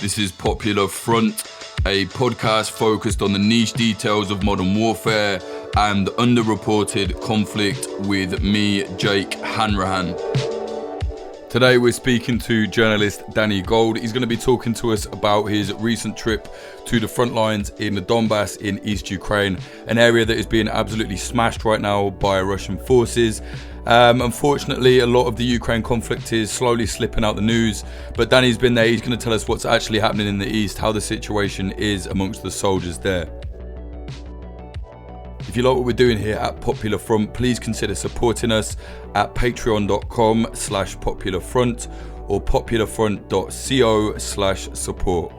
This is Popular Front, a podcast focused on the niche details of modern warfare and underreported conflict with me, Jake Hanrahan. Today we're speaking to journalist Danny Gold. He's going to be talking to us about his recent trip to the front lines in the Donbas in East Ukraine, an area that is being absolutely smashed right now by Russian forces. Unfortunately, a lot of the Ukraine conflict is slowly slipping out the news, but Danny's been there. He's going to tell us what's actually happening in the east, how the situation is amongst the soldiers there. If you like what we're doing here at Popular Front, please consider supporting us at patreon.com/popularfront or popularfront.co/support.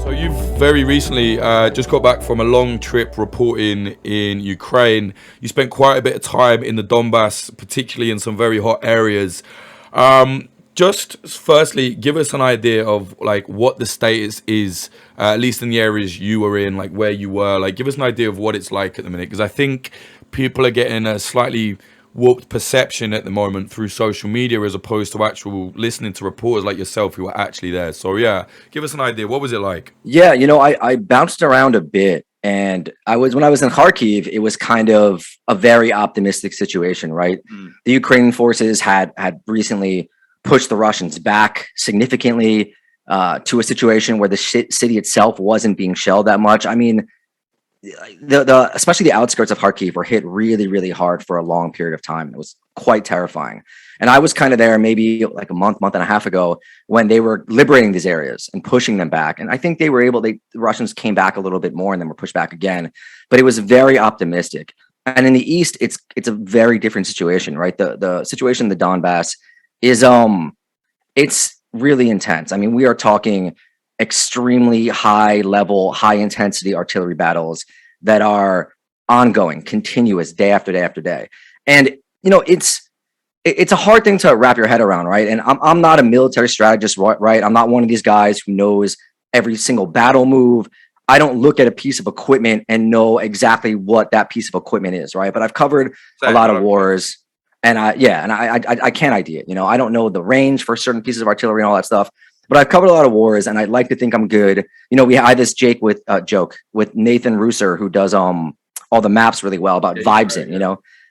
So you've very recently just got back from a long trip reporting in Ukraine. You spent quite a bit of time in the Donbas, particularly in some very hot areas. Just firstly, give us an idea of like what the status is, at least in the areas you were in, like where you were. Like, give us an idea of what it's like at the minute, because I think people are getting a slightly warped perception at the moment through social media as opposed to actual listening to reporters like yourself who are actually there. So yeah, give us an idea. What was it like? Yeah, I bounced around a bit, and when I was in Kharkiv, it was kind of a very optimistic situation, right? The Ukrainian forces had recently pushed the Russians back significantly to a situation where the city itself wasn't being shelled that much. I mean, the especially the outskirts of Kharkiv were hit really, really hard for a long period of time. It was quite terrifying. And I was kind of there maybe like a month and a half ago when they were liberating these areas and pushing them back. And I think they were the Russians came back a little bit more and then were pushed back again. But it was very optimistic. And in the east, it's a very different situation, right? The situation in the Donbas is it's really intense. I mean, we are talking extremely high level, high intensity artillery battles that are ongoing, continuous, day after day after day. And it's a hard thing to wrap your head around, right? And I'm not a military strategist, right? I'm not one of these guys who knows every single battle move. I don't look at a piece of equipment and know exactly what that piece of equipment is, right? But I've covered a lot of wars, and I can't ID it. I don't know the range for certain pieces of artillery and all that stuff. But I've covered a lot of wars, and I'd like to think I'm good. I had this joke with Nathan Rooser, who does all the maps really well about vibes in,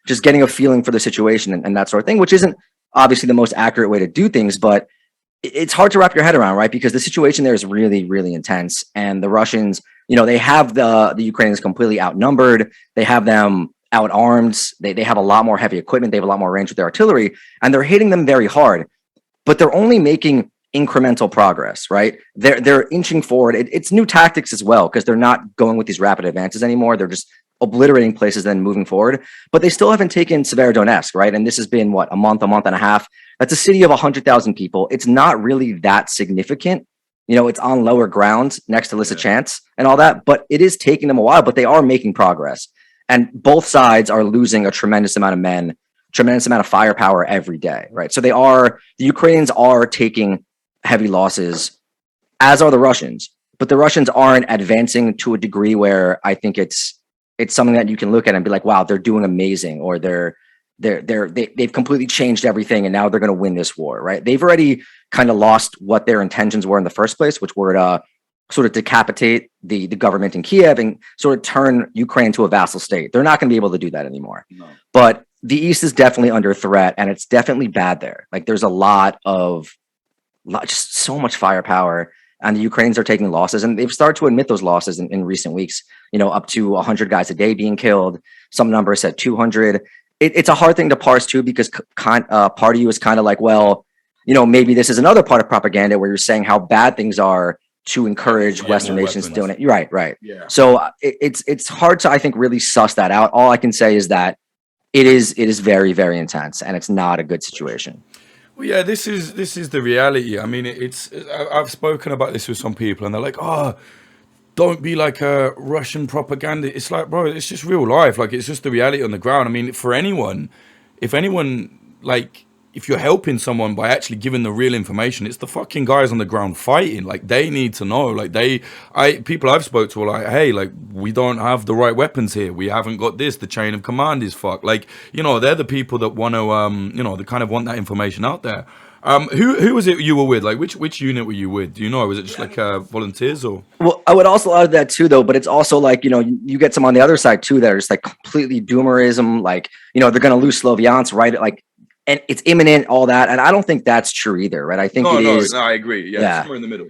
just getting a feeling for the situation and that sort of thing, which isn't obviously the most accurate way to do things, but it's hard to wrap your head around, right? Because the situation there is really, really intense, and the Russians, they have the Ukrainians completely outnumbered. They have them out-armed. They have a lot more heavy equipment. They have a lot more range with their artillery, and they're hitting them very hard. But they're only making incremental progress, right? They're inching forward. It's new tactics as well, because they're not going with these rapid advances anymore. They're just obliterating places, then moving forward. But they still haven't taken Severodonetsk, right? And this has been a month and a half. That's a city of 100,000 people. It's not really that significant. It's on lower ground next to Lysychansk and all that, but it is taking them a while, but they are making progress. And both sides are losing a tremendous amount of men, tremendous amount of firepower every day, right? So the Ukrainians are taking heavy losses, as are the Russians, but the Russians aren't advancing to a degree where I think it's something that you can look at and be like, wow, they're doing amazing, or they've completely changed everything and now they're going to win this war, right? They've already kind of lost what their intentions were in the first place, which were to sort of decapitate the government in Kiev and sort of turn Ukraine to a vassal state. They're not going to be able to do that anymore. No. But the East is definitely under threat, and it's definitely bad there. Like, there's just so much firepower, and the Ukrainians are taking losses, and they've started to admit those losses in recent weeks, up to 100 guys a day being killed. Some numbers said 200. It's a hard thing to parse too, because part of you is kind of like, well, maybe this is another part of propaganda where you're saying how bad things are to encourage Western nations doing it. Right. Yeah. So it's hard to, I think, really suss that out. All I can say is that it is very, very intense, and it's not a good situation. Well, yeah, this is the reality. I mean, I've spoken about this with some people, and they're like, "Oh, don't be like a Russian propaganda." It's like, bro, it's just real life. Like, it's just the reality on the ground. I mean, for anyone, if anyone like if you're helping someone by actually giving the real information, it's the fucking guys on the ground fighting. Like, they need to know. Like, people I've spoke to are like, hey, like, we don't have the right weapons here. We haven't got this. The chain of command is fucked. Like, you know, they're the people that want to, you know, they kind of want that information out there. Who was it you were with? Like, which unit were you with? Do you know? Was it just like volunteers or? Well, I would also add that too, though. But it's also like, you know, you get some on the other side too that are just like completely doomerism. Like, you know, they're going to lose Sloviansk, right? Like, and it's imminent, all that. And I don't think that's true either, right? I think No, I agree. Yeah, somewhere in the middle.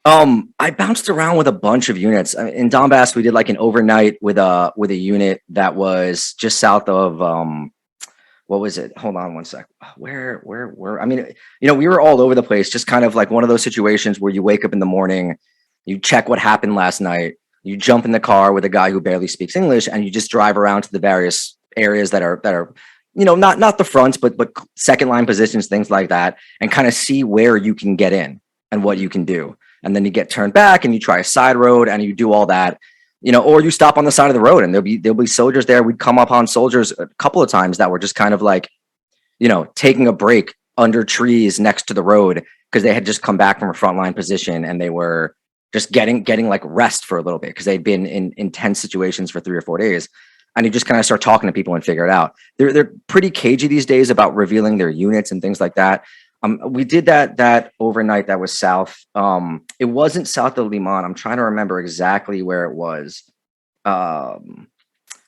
I bounced around with a bunch of units. In Donbas, we did like an overnight with a unit that was just south of what was it? Hold on one sec. Where? I mean, you know, we were all over the place, just kind of like one of those situations where you wake up in the morning, you check what happened last night, you jump in the car with a guy who barely speaks English, and you just drive around to the various areas that are, you know, not the fronts, but second line positions, things like that, and kind of see where you can get in and what you can do. And then you get turned back and you try a side road and you do all that, you know, or you stop on the side of the road and there'll be soldiers there. We'd come upon soldiers a couple of times that were just kind of like, you know, taking a break under trees next to the road because they had just come back from a frontline position and they were just getting like rest for a little bit because they'd been in intense situations for 3 or 4 days. And you just kind of start talking to people and figure it out. They're pretty cagey these days about revealing their units and things like that. We did that overnight. That was south. It wasn't south of Liman. I'm trying to remember exactly where it was. But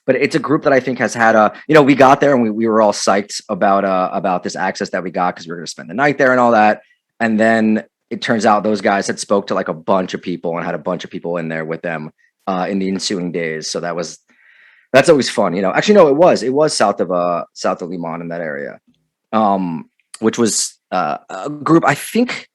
it's a group that I think has had you know, we got there and we were all psyched about this access that we got because we were going to spend the night there and all that. And then it turns out those guys had spoke to like a bunch of people and had a bunch of people in there with them in the ensuing days. So that's always fun, you know. Actually, no, it was south of Liman in that area, which was a group. I think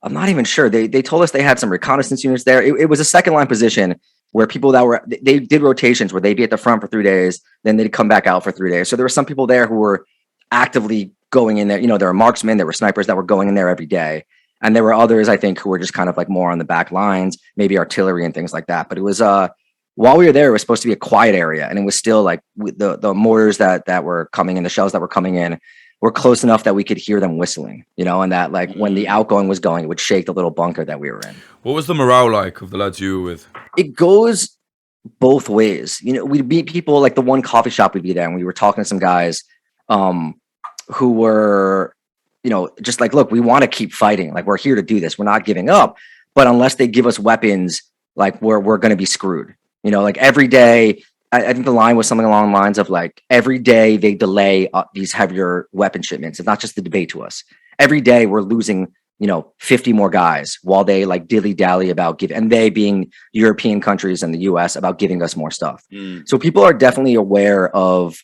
I'm not even sure. They told us they had some reconnaissance units there. It was a second line position where people they did rotations where they'd be at the front for 3 days, then they'd come back out for 3 days. So there were some people there who were actively going in there. You know, there were marksmen, there were snipers that were going in there every day, and there were others I think who were just kind of like more on the back lines, maybe artillery and things like that. But it was while we were there, it was supposed to be a quiet area, and it was still like the mortars that were coming in, the shells that were coming in, were close enough that we could hear them whistling, you know, and that like when the outgoing was going, it would shake the little bunker that we were in. What was the morale like of the lads you were with? It goes both ways. You know, we'd meet people like the one coffee shop we'd be there, and we were talking to some guys who were, you know, just like, look, we want to keep fighting. Like, we're here to do this. We're not giving up. But unless they give us weapons, like we're going to be screwed. You know, like every day, I think the line was something along the lines of like, every day they delay these heavier weapon shipments. It's not just the debate to us. Every day we're losing, you know, 50 more guys while they like dilly-dally about and they being European countries and the US about giving us more stuff. So people are definitely aware of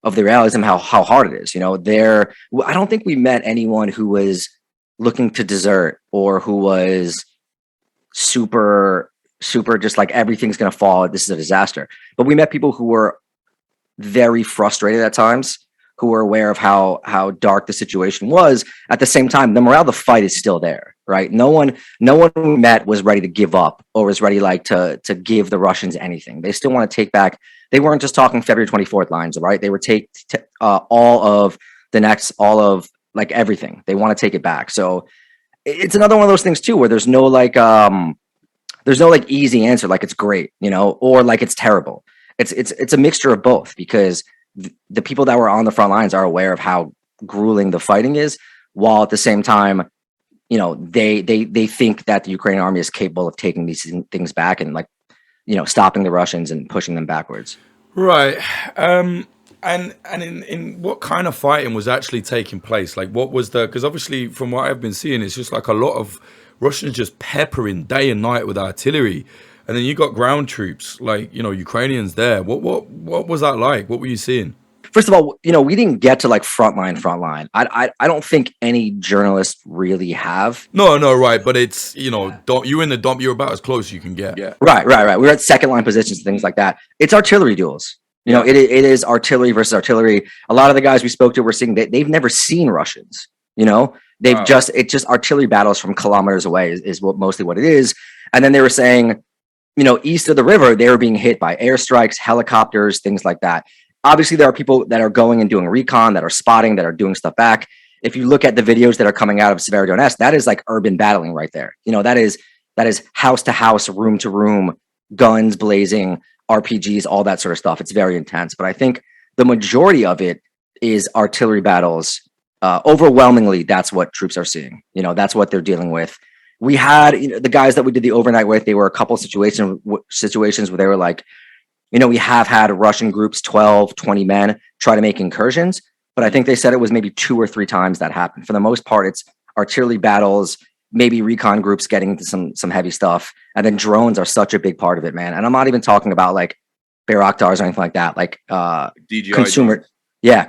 the realism, how hard it is. You know, I don't think we met anyone who was looking to desert or who was super just like everything's going to fall, this is a disaster. But we met people who were very frustrated at times, who were aware of how dark the situation was. At the same time, the morale of the fight is still there, right? No one we met was ready to give up or was ready like to give the Russians anything. They still want to take back. They weren't just talking February 24th lines, right? They would take all of like everything. They want to take it back. So it's another one of those things too, where there's no like easy answer, like it's great, you know, or like it's terrible. It's a mixture of both, because the people that were on the front lines are aware of how grueling the fighting is, while at the same time, you know, they think that the Ukrainian army is capable of taking these things back and like, you know, stopping the Russians and pushing them backwards. Right. And in what kind of fighting was actually taking place? Like, what was because obviously from what I've been seeing, it's just like a lot of Russians just peppering day and night with artillery, and then you got ground troops, like, you know, Ukrainians there. What was that like? What were you seeing? First of all, you know, we didn't get to like frontline. I don't think any journalists really have. No, right, but it's, you know, you're in the dump. You're about as close as you can get. Yeah. Right. We're at second line positions and things like that. It's artillery duels. You know, it is artillery versus artillery. A lot of the guys we spoke to were saying they've never seen Russians. You know, it's just artillery battles from kilometers away is mostly what it is. And then they were saying, you know, east of the river, they were being hit by airstrikes, helicopters, things like that. Obviously, there are people that are going and doing recon, that are spotting, that are doing stuff back. if you look at the videos that are coming out of Severodonetsk, that is like urban battling right there. That is house to house, room to room, guns blazing, RPGs, all that sort of stuff. It's very intense. But I think the majority of it is artillery battles. Overwhelmingly, that's what troops are seeing. That's what they're dealing with. We had the guys that we did the overnight with. They were a couple situations where they were like, we have had Russian groups, 12, 20 men, try to make incursions. But I think they said it was maybe 2 or 3 times that happened. For the most part, it's artillery battles, maybe recon groups getting into some heavy stuff. And then drones are such a big part of it, man. And I'm not even talking about like Bayraktars or anything like that, like DJI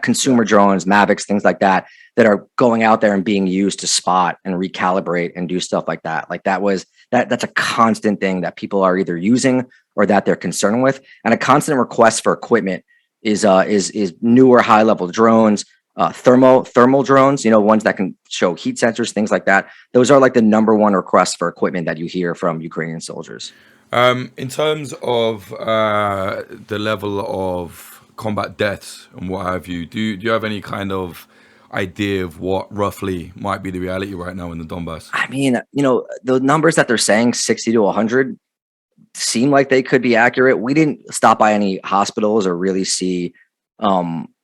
consumer drones, Mavics, things like that are going out there and being used to spot and recalibrate and do stuff like that. Like that's a constant thing that people are either using or that they're concerned with. And a constant request for equipment is newer high level drones, thermal drones, ones that can show heat sensors, things like that. Those are like the number one request for equipment that you hear from Ukrainian soldiers. In terms of the level of combat deaths and what have you, do you have any kind of idea of what roughly might be the reality right now in the Donbas? I mean, the numbers that they're saying, 60 to 100, seem like they could be accurate. We didn't stop by any hospitals or really see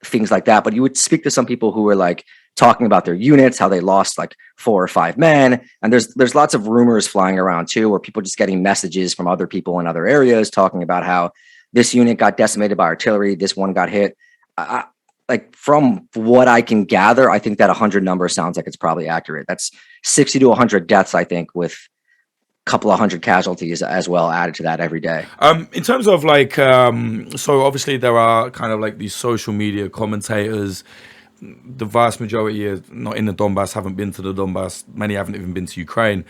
things like that, but you would speak to some people who were like talking about their units, how they lost like 4 or 5 men. And there's lots of rumors flying around too, where people just getting messages from other people in other areas talking about how this unit got decimated by artillery, this one got hit. Like from what I can gather, I think that 100 number sounds like it's probably accurate. That's 60 to 100 deaths, I think, with couple of 100 casualties as well added to that every day. In terms of like, so obviously there are kind of like these social media commentators. The vast majority are not in the Donbas, haven't been to the Donbas. Many haven't even been to Ukraine.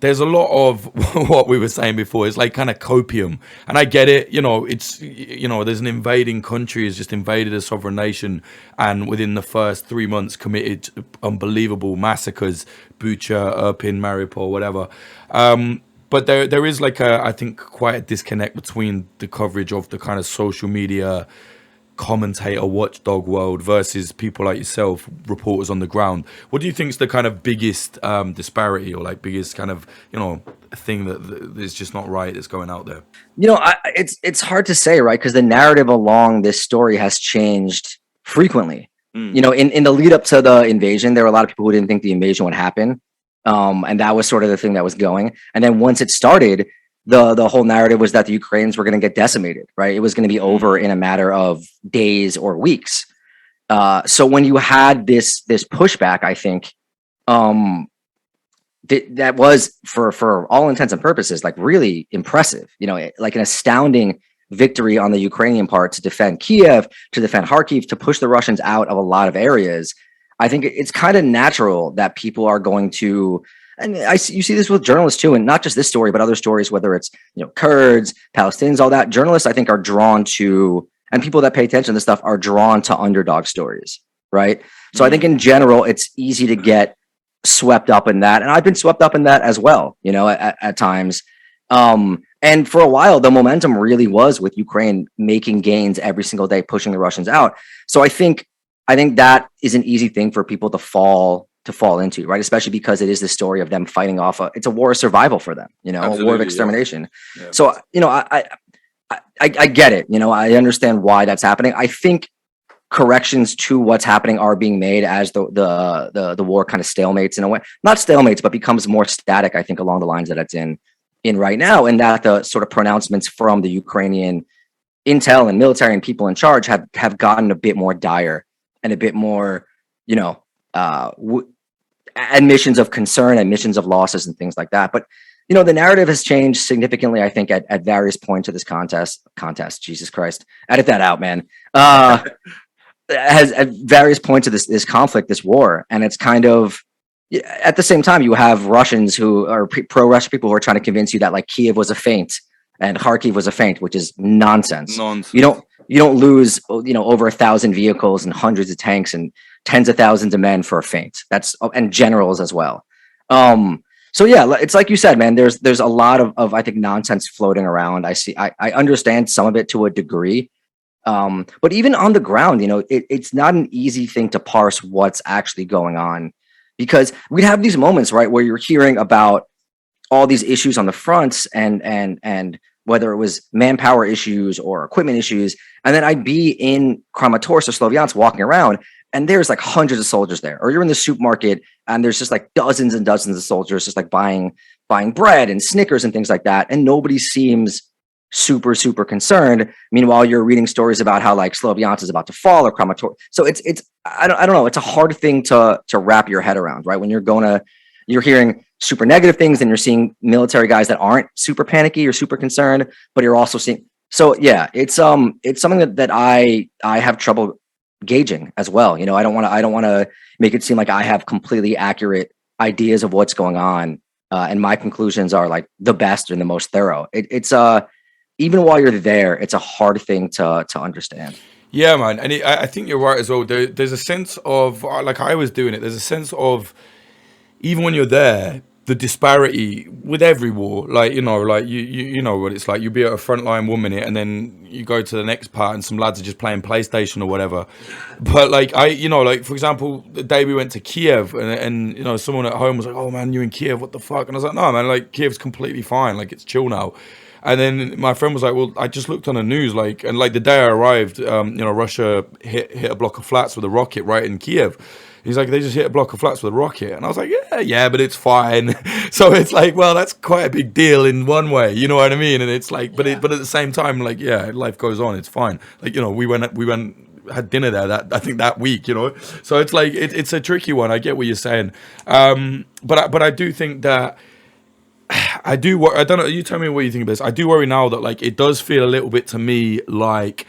There's a lot of what we were saying before. It's like kind of copium. And I get it. It's, there's an invading country has just invaded a sovereign nation. And within the first 3 months committed unbelievable massacres, Bucha, Irpin, Mariupol, whatever. But there is like I think quite a disconnect between the coverage of the kind of social media commentator watchdog world versus people like yourself, reporters on the ground. What do you think is the kind of biggest disparity or like biggest kind of thing that is just not right that's going out there? It's hard to say, right? Because the narrative along this story has changed frequently. In the lead up to the invasion, there were a lot of people who didn't think the invasion would happen, and that was sort of the thing that was going. And then once it started, the whole narrative was that the Ukrainians were going to get decimated, right? It was going to be over in a matter of days or weeks. So when you had this pushback, I think that was for all intents and purposes like really impressive. Like an astounding victory on the Ukrainian part to defend Kiev, to defend Kharkiv, to push the Russians out of a lot of areas. I think it's kind of natural that people are going to. And you see this with journalists too, and not just this story, but other stories, whether it's, Kurds, Palestinians, all that. Journalists, I think, are drawn to, and people that pay attention to this stuff are drawn to underdog stories, right? So I think in general, it's easy to get swept up in that. And I've been swept up in that as well, at times. And for a while, the momentum really was with Ukraine making gains every single day, pushing the Russians out. So I think that is an easy thing for people to fall into, right? Especially because it is the story of them fighting off it's a war of survival for them, Absolutely, a war of extermination. Yeah. So, I get it. I understand why that's happening. I think corrections to what's happening are being made as the war kind of stalemates in a way, not stalemates, but becomes more static, I think, along the lines that it's in right now. And that the sort of pronouncements from the Ukrainian intel and military and people in charge have gotten a bit more dire and a bit more, admissions of concern, admissions of losses and things like that. But, the narrative has changed significantly, I think, at various points of this contest, Jesus Christ, edit that out, man. Has at various points of this conflict, this war. And it's kind of, at the same time, you have Russians who are pro-Russian people who are trying to convince you that like Kiev was a feint and Kharkiv was a feint, which is nonsense. You don't lose, over 1,000 vehicles and hundreds of tanks and tens of thousands of men for a feint. And generals as well. So yeah, it's like you said, man, there's a lot of I think nonsense floating around. I understand some of it to a degree. But even on the ground, it's not an easy thing to parse what's actually going on, because we'd have these moments, right, where you're hearing about all these issues on the fronts, and whether it was manpower issues or equipment issues. And then I'd be in Kramatorsk or Sloviansk walking around, and there's like hundreds of soldiers there. Or you're in the supermarket and there's just like dozens and dozens of soldiers just like buying bread and Snickers and things like that. And nobody seems super, super concerned. Meanwhile, you're reading stories about how like Sloviansk is about to fall or Kramatorsk. So it's I don't know. It's a hard thing to wrap your head around, right? When you're hearing super negative things, and you're seeing military guys that aren't super panicky or super concerned, but you're also seeing. So yeah, it's something that I have trouble gauging as well. I don't want to make it seem like I have completely accurate ideas of what's going on, and my conclusions are like the best and the most thorough. It's even while you're there, it's a hard thing to understand. Yeah, man, and I think you're right as well. There's a sense of, like I was doing it. There's a sense of, even when you're there, the disparity with every war, like you know what it's like. You'll be at a frontline 1 minute, and then you go to the next part, and some lads are just playing PlayStation or whatever. But like like for example, the day we went to Kiev, and someone at home was like, "Oh man, you in Kiev? What the fuck?" And I was like, "No, man, like Kiev's completely fine. Like it's chill now." And then my friend was like, "Well, I just looked on the news, and the day I arrived, Russia hit a block of flats with a rocket right in Kiev." He's like, "They just hit a block of flats with a rocket," and I was like, "Yeah, but it's fine." So it's like, well, that's quite a big deal in one way, you know what I mean? And it's like, but at the same time, like, yeah, life goes on, it's fine. Like, we went had dinner there that week, So it's like it's a tricky one. I get what you're saying, but I do think that. I do. I don't know. You tell me what you think of this. I do worry now that like it does feel a little bit to me like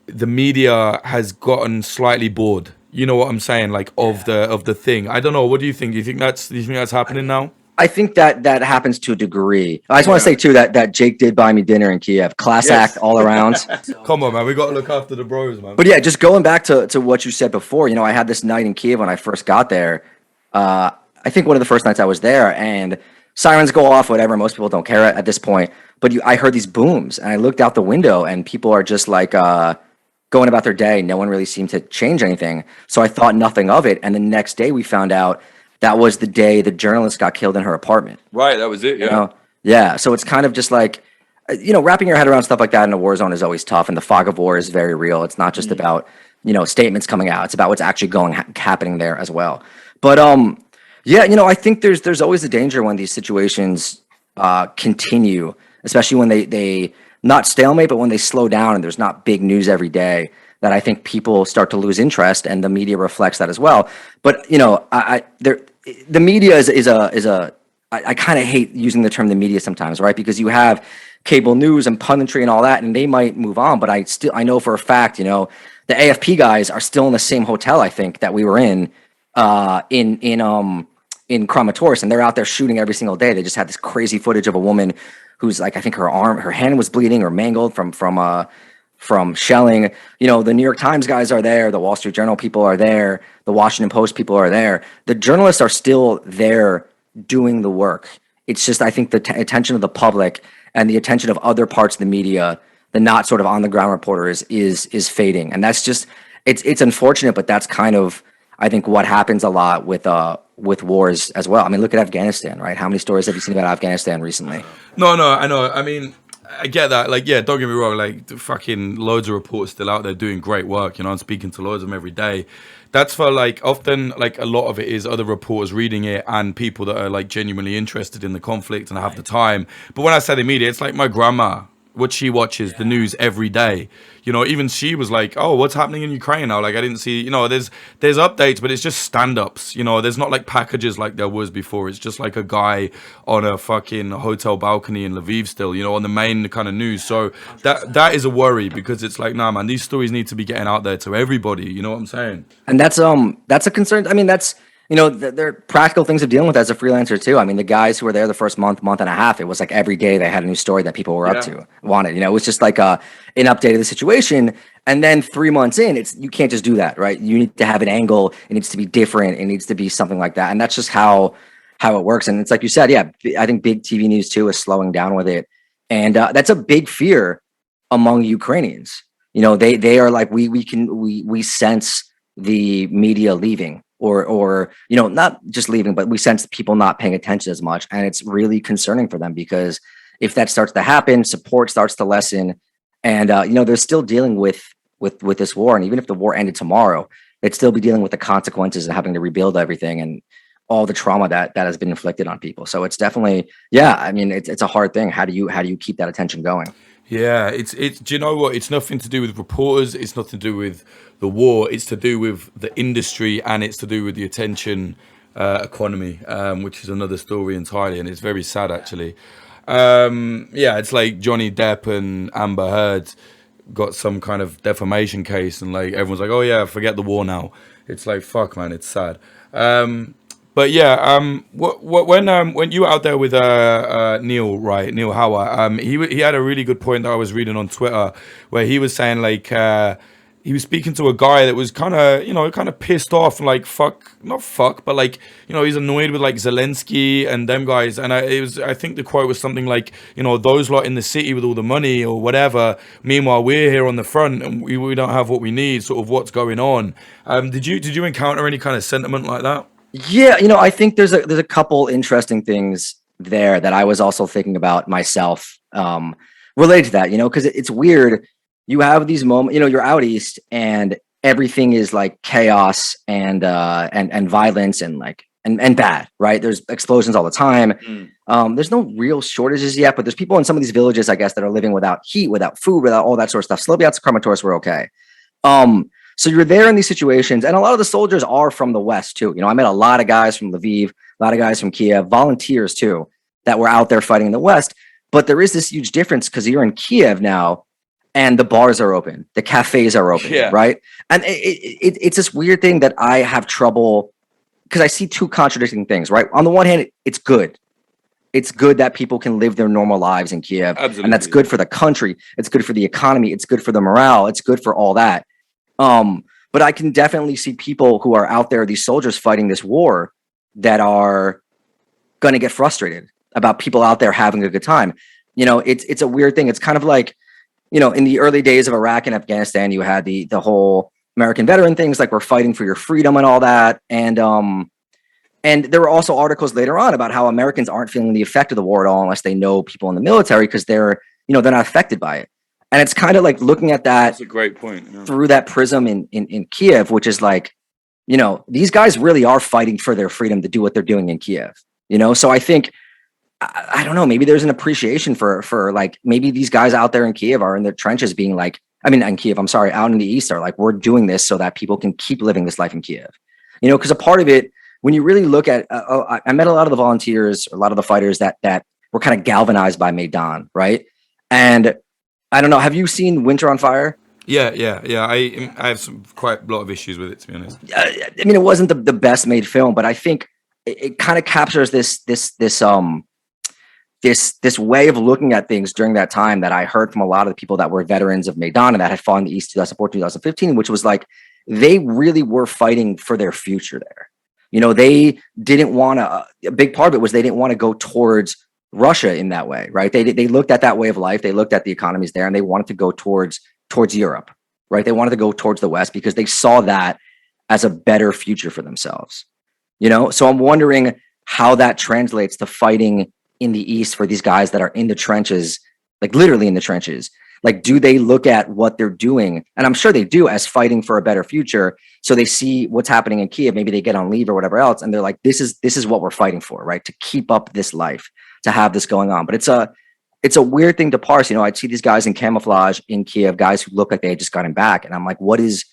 the media has gotten slightly bored. You know what I'm saying? Like of the thing. I don't know. What do you think? Do you think that's happening now? I think that happens to a degree. I just want to say too that Jake did buy me dinner in Kiev. Class act all around. Come on, man. We got to look after the bros, man. But yeah, just going back to what you said before. I had this night in Kiev when I first got there. I think one of the first nights I was there, and sirens go off, whatever. Most people don't care at this point. But I heard these booms, and I looked out the window, and people are just like going about their day. No one really seemed to change anything. So I thought nothing of it. And the next day we found out that was the day the journalist got killed in her apartment. Right, that was it, yeah. Yeah, so it's kind of just like, wrapping your head around stuff like that in a war zone is always tough, and the fog of war is very real. It's not just about, statements coming out. It's about what's actually happening there as well. But yeah, I think there's always a danger when these situations continue, especially when they not stalemate, but when they slow down and there's not big news every day, that I think people start to lose interest, and the media reflects that as well. But the media is a I kind of hate using the term the media sometimes, right? Because you have cable news and punditry and all that, and they might move on, but I know for a fact, the AFP guys are still in the same hotel I think that we were in Kramatorsk, and they're out there shooting every single day. They just had this crazy footage of a woman who's like, I think her hand was bleeding or mangled from shelling. The New York Times guys are there, the Wall Street Journal people are there, the Washington Post people are there. The journalists are still there doing the work. It's just, I think the attention of the public and the attention of other parts of the media, the not sort of on the ground reporters, is fading. And that's just, it's unfortunate, but that's kind of, I think, what happens a lot with wars as well. I mean, look at Afghanistan, right? How many stories have you seen about Afghanistan recently? No, I know. I mean, I get that. Like, yeah, don't get me wrong. Like, fucking loads of reporters still out there doing great work. I'm speaking to loads of them every day. That's for like, often like a lot of it is other reporters reading it and people that are like genuinely interested in the conflict and have the time. But when I say the media, it's like my grandma. What she watches the news every day. Even she was like, "Oh, what's happening in Ukraine now?" Like, I didn't see. There's updates, but it's just stand-ups. There's not like packages like there was before. It's just like a guy on a fucking hotel balcony in Lviv still. On the main kind of news. So that is a worry, because it's like, nah, man, these stories need to be getting out there to everybody. You know what I'm saying? And that's a concern. I mean, that's. There are practical things of dealing with as a freelancer too. I mean, the guys who were there the first month and a half, it was like every day they had a new story that people were up to, wanted. It was just like an update of the situation. And then 3 months in, you can't just do that, right? You need to have an angle. It needs to be different. It needs to be something like that. And that's just how it works. And it's like you said, yeah, I think big TV news too is slowing down with it. And that's a big fear among Ukrainians. They are like, we sense the media leaving, or not just leaving, but we sense people not paying attention as much, and it's really concerning for them, because if that starts to happen, support starts to lessen, and they're still dealing with this war, and even if the war ended tomorrow, they'd still be dealing with the consequences and having to rebuild everything and all the trauma that has been inflicted on people. So it's definitely, yeah, I mean, it's a hard thing. How do you keep that attention going? Yeah, it's do you know what? It's nothing to do with reporters. It's nothing to do with the war. It's to do with the industry, and it's to do with the attention economy, which is another story entirely, and it's very sad actually. Yeah, it's like Johnny Depp and Amber Heard got some kind of defamation case, and like everyone's like, oh yeah, forget the war now. It's like, fuck, man, it's sad. But yeah, when you were out there with Neil, right, Neil Hauer, he had a really good point that I was reading on Twitter, where he was saying like he was speaking to a guy that was kind of pissed off, like not fuck, but like he's annoyed with like Zelensky and them guys, and I think the quote was something like those lot in the city with all the money or whatever. Meanwhile, we're here on the front and we don't have what we need. Sort of what's going on. Did you encounter any kind of sentiment like that? Yeah, I think there's a couple interesting things there that I was also thinking about myself, related to that, because it's weird. You have these moments, you're out east and everything is like chaos and violence and bad, right? There's explosions all the time. There's no real shortages yet, but there's people in some of these villages, I guess, that are living without heat, without food, without all that sort of stuff. Sloviatsk, Kramatorsk were okay. So you're there in these situations, and a lot of the soldiers are from the West too. I met a lot of guys from Lviv, a lot of guys from Kiev, volunteers too, that were out there fighting in the West. But there is this huge difference, because you're in Kiev now, and the bars are open, the cafes are open, right? And it's this weird thing that I have trouble, because I see two contradicting things, right? On the one hand, it's good. It's good that people can live their normal lives in Kiev. Absolutely. And that's good for the country. It's good for the economy. It's good for the morale. It's good for all that. But I can definitely see people who are out there, these soldiers fighting this war, that are going to get frustrated about people out there having a good time. It's a weird thing. It's kind of like, in the early days of Iraq and Afghanistan, you had the whole American veteran things, like we're fighting for your freedom and all that. And there were also articles later on about how Americans aren't feeling the effect of the war at all, unless they know people in the military, because they're not affected by it. And it's kind of like looking at that. That's a great point. Yeah. Through that prism in Kiev, which is like, these guys really are fighting for their freedom to do what they're doing in Kiev. So I think, I don't know, maybe there's an appreciation for like, maybe these guys out there in Kiev are in their trenches being like, in Kiev, I'm sorry, out in the East are like, we're doing this so that people can keep living this life in Kiev. Because a part of it, when you really look at, I met a lot of the volunteers, a lot of the fighters that were kind of galvanized by Maidan, right? And I don't know. Have you seen Winter on Fire? Yeah. I have quite a lot of issues with it, to be honest. It wasn't the best made film, but I think it kind of captures this way of looking at things during that time that I heard from a lot of the people that were veterans of Maidan and that had fought in the East 2014, 2015, which was like, they really were fighting for their future there. They didn't want to. A big part of it was they didn't want to go towards Russia in that way, right? They looked at that way of life. They looked at the economies there, and they wanted to go towards Europe, right? They wanted to go towards the West because they saw that as a better future for themselves, So I'm wondering how that translates to fighting in the East for these guys that are in the trenches, like literally in the trenches. Like, do they look at what they're doing? And I'm sure they do, as fighting for a better future. So they see what's happening in Kiev. Maybe they get on leave or whatever else, and they're like, this is what we're fighting for, right? To keep up this life, to have this going on. But it's a weird thing to parse. I'd see these guys in camouflage in Kiev, guys who look like they had just gotten back, and I'm like, what is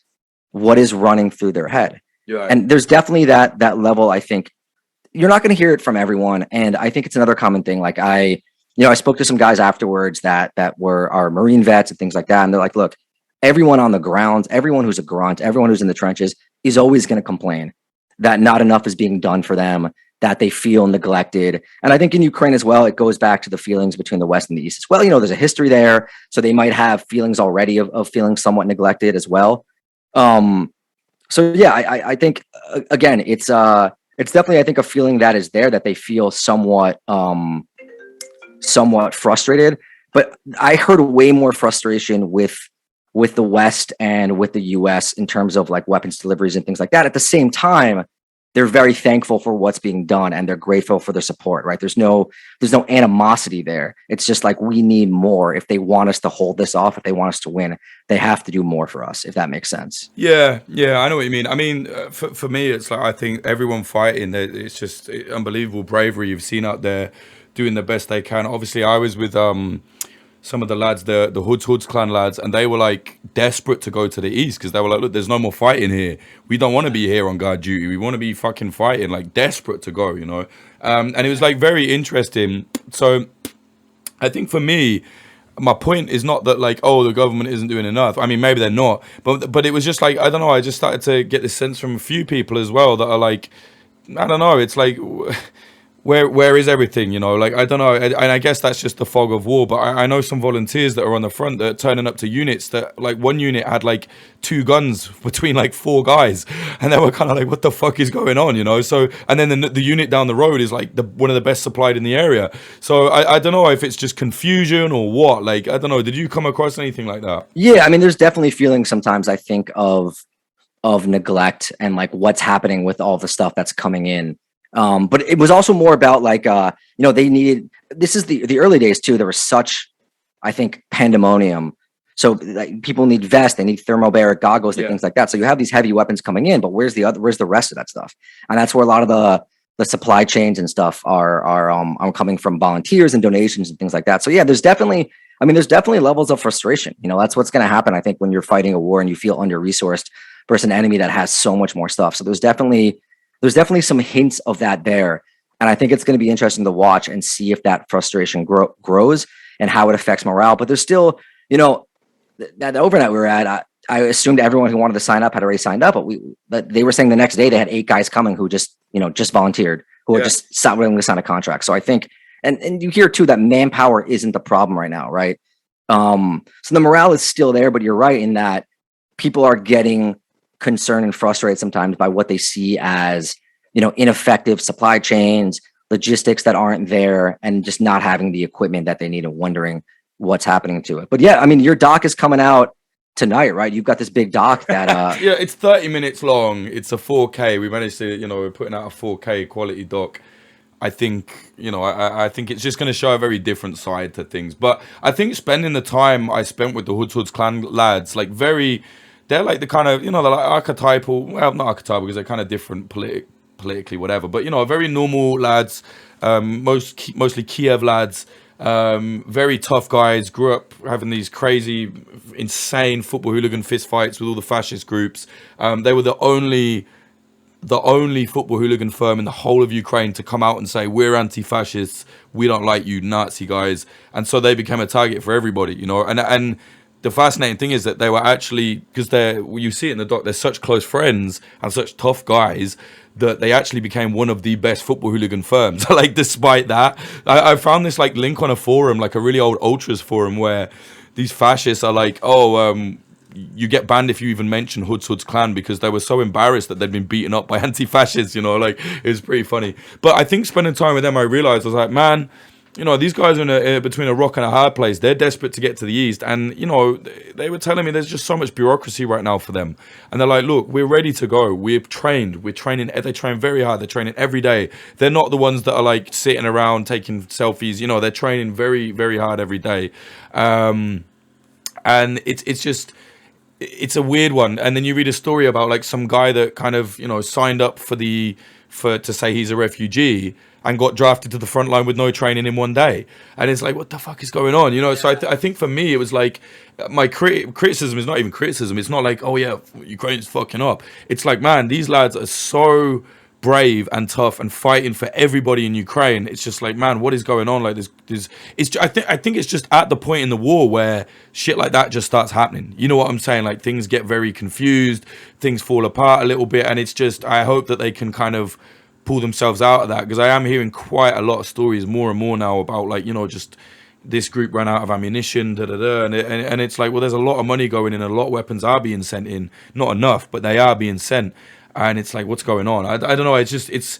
running through their head? Yeah. And there's definitely that level. I think you're not going to hear it from everyone, and I think it's another common thing. Like I spoke to some guys afterwards that were our Marine vets and things like that, and they're like, look, everyone on the ground, everyone who's a grunt, everyone who's in the trenches is always going to complain that not enough is being done for them, that they feel neglected. And I think in Ukraine as well, it goes back to the feelings between the West and the East as well. There's a history there, so they might have feelings already of feeling somewhat neglected as well. So yeah, I think again, it's definitely, I think, a feeling that is there, that they feel somewhat frustrated. But I heard way more frustration with with the West and with the US in terms of like weapons deliveries and things like that. At the same time, they're very thankful for what's being done and they're grateful for their support, right? There's no animosity there. It's just like we need more. If they want us to hold this off, if they want us to win, they have to do more for us, if that makes sense. Yeah, I know what you mean. I mean, for me, it's like I think everyone fighting, it's just unbelievable bravery you've seen out there doing the best they can. Obviously, I was with some of the lads, the Hoods clan lads, and they were like desperate to go to the east because they were like, look, there's no more fighting here. We don't want to be here on guard duty. We want to be fucking fighting, like desperate to go, you know. And it was like very interesting. So I think for me, my point is not that like, oh, the government isn't doing enough. I mean, maybe they're not, but it was just like, I don't know. I just started to get this sense from a few people as well that are like, I don't know. It's like, where is everything, you know? Like, I don't know. And I guess that's just the fog of war. But I know some volunteers that are on the front that are turning up to units that, like, one unit had like 2 guns between like 4 guys. And they were kind of like, what the fuck is going on, you know? So, and then the unit down the road is like one of the best supplied in the area. So I don't know if it's just confusion or what. Like, I don't know. Did you come across anything like that? Yeah, I mean, there's definitely feelings sometimes, I think, of neglect and like what's happening with all the stuff that's coming in. But it was also more about like, they needed, this is the early days too. There was such, I think, pandemonium. So like, people need vests, they need thermobaric goggles and things like that. So you have these heavy weapons coming in, but where's the rest of that stuff? And that's where a lot of the supply chains and stuff are coming from volunteers and donations and things like that. So yeah, there's definitely levels of frustration. You know, that's what's going to happen, I think, when you're fighting a war and you feel under-resourced versus an enemy that has so much more stuff. So there's definitely some hints of that there. And I think it's going to be interesting to watch and see if that frustration grows and how it affects morale. But there's still, that overnight we were at, I assumed everyone who wanted to sign up had already signed up, but they were saying the next day they had 8 guys coming who just volunteered, who are just willing to sign a contract. So I think, and you hear too, that manpower isn't the problem right now, right? So the morale is still there, but you're right in that people are getting concerned and frustrated sometimes by what they see as, ineffective supply chains, logistics that aren't there, and just not having the equipment that they need and wondering what's happening to it. But yeah, I mean, your doc is coming out tonight, right? You've got this big doc that yeah, it's 30 minutes long. It's a 4K. We managed to, we're putting out a 4K quality doc. I think, I think it's just going to show a very different side to things. But I think spending the time I spent with the Hoods clan lads, like they're like the kind of, they're like archetypal, well, not archetypal because they're kind of different politically, whatever. But, very normal lads, mostly Kiev lads, very tough guys, grew up having these crazy, insane football hooligan fist fights with all the fascist groups. They were the only football hooligan firm in the whole of Ukraine to come out and say, we're anti-fascists, we don't like you Nazi guys. And so they became a target for everybody, and the fascinating thing is that they were actually, because you see it in the doc, they're such close friends and such tough guys that they actually became one of the best football hooligan firms. Like, despite that, I found this like link on a forum, like a really old ultras forum, where these fascists are like, you get banned if you even mention Hoods clan, because they were so embarrassed that they'd been beaten up by anti-fascists, like it was pretty funny. But I think spending time with them, I realized, I was like, man, these guys are in between a rock and a hard place. They're desperate to get to the east. And, they were telling me there's just so much bureaucracy right now for them. And they're like, look, we're ready to go. We're training. They train very hard. They're training every day. They're not the ones that are like sitting around taking selfies. They're training very, very hard every day. And it's a weird one. And then you read a story about like some guy that kind of, signed up to say he's a refugee and got drafted to the front line with no training in one day. And it's like, what the fuck is going on? So I think for me, it was like, my criticism is not even criticism. It's not like, oh yeah, Ukraine's fucking up. It's like, man, these lads are so brave and tough and fighting for everybody in Ukraine. It's just like, man, what is going on? Like I think it's just at the point in the war where shit like that just starts happening. You know what I'm saying? Like, things get very confused, things fall apart a little bit. And it's just, I hope that they can kind of pull themselves out of that, because I am hearing quite a lot of stories more and more now about like, just this group ran out of ammunition, and it's like, well, there's a lot of money going in, a lot of weapons are being sent in, not enough, but they are being sent, and it's like, what's going on? I don't know. It's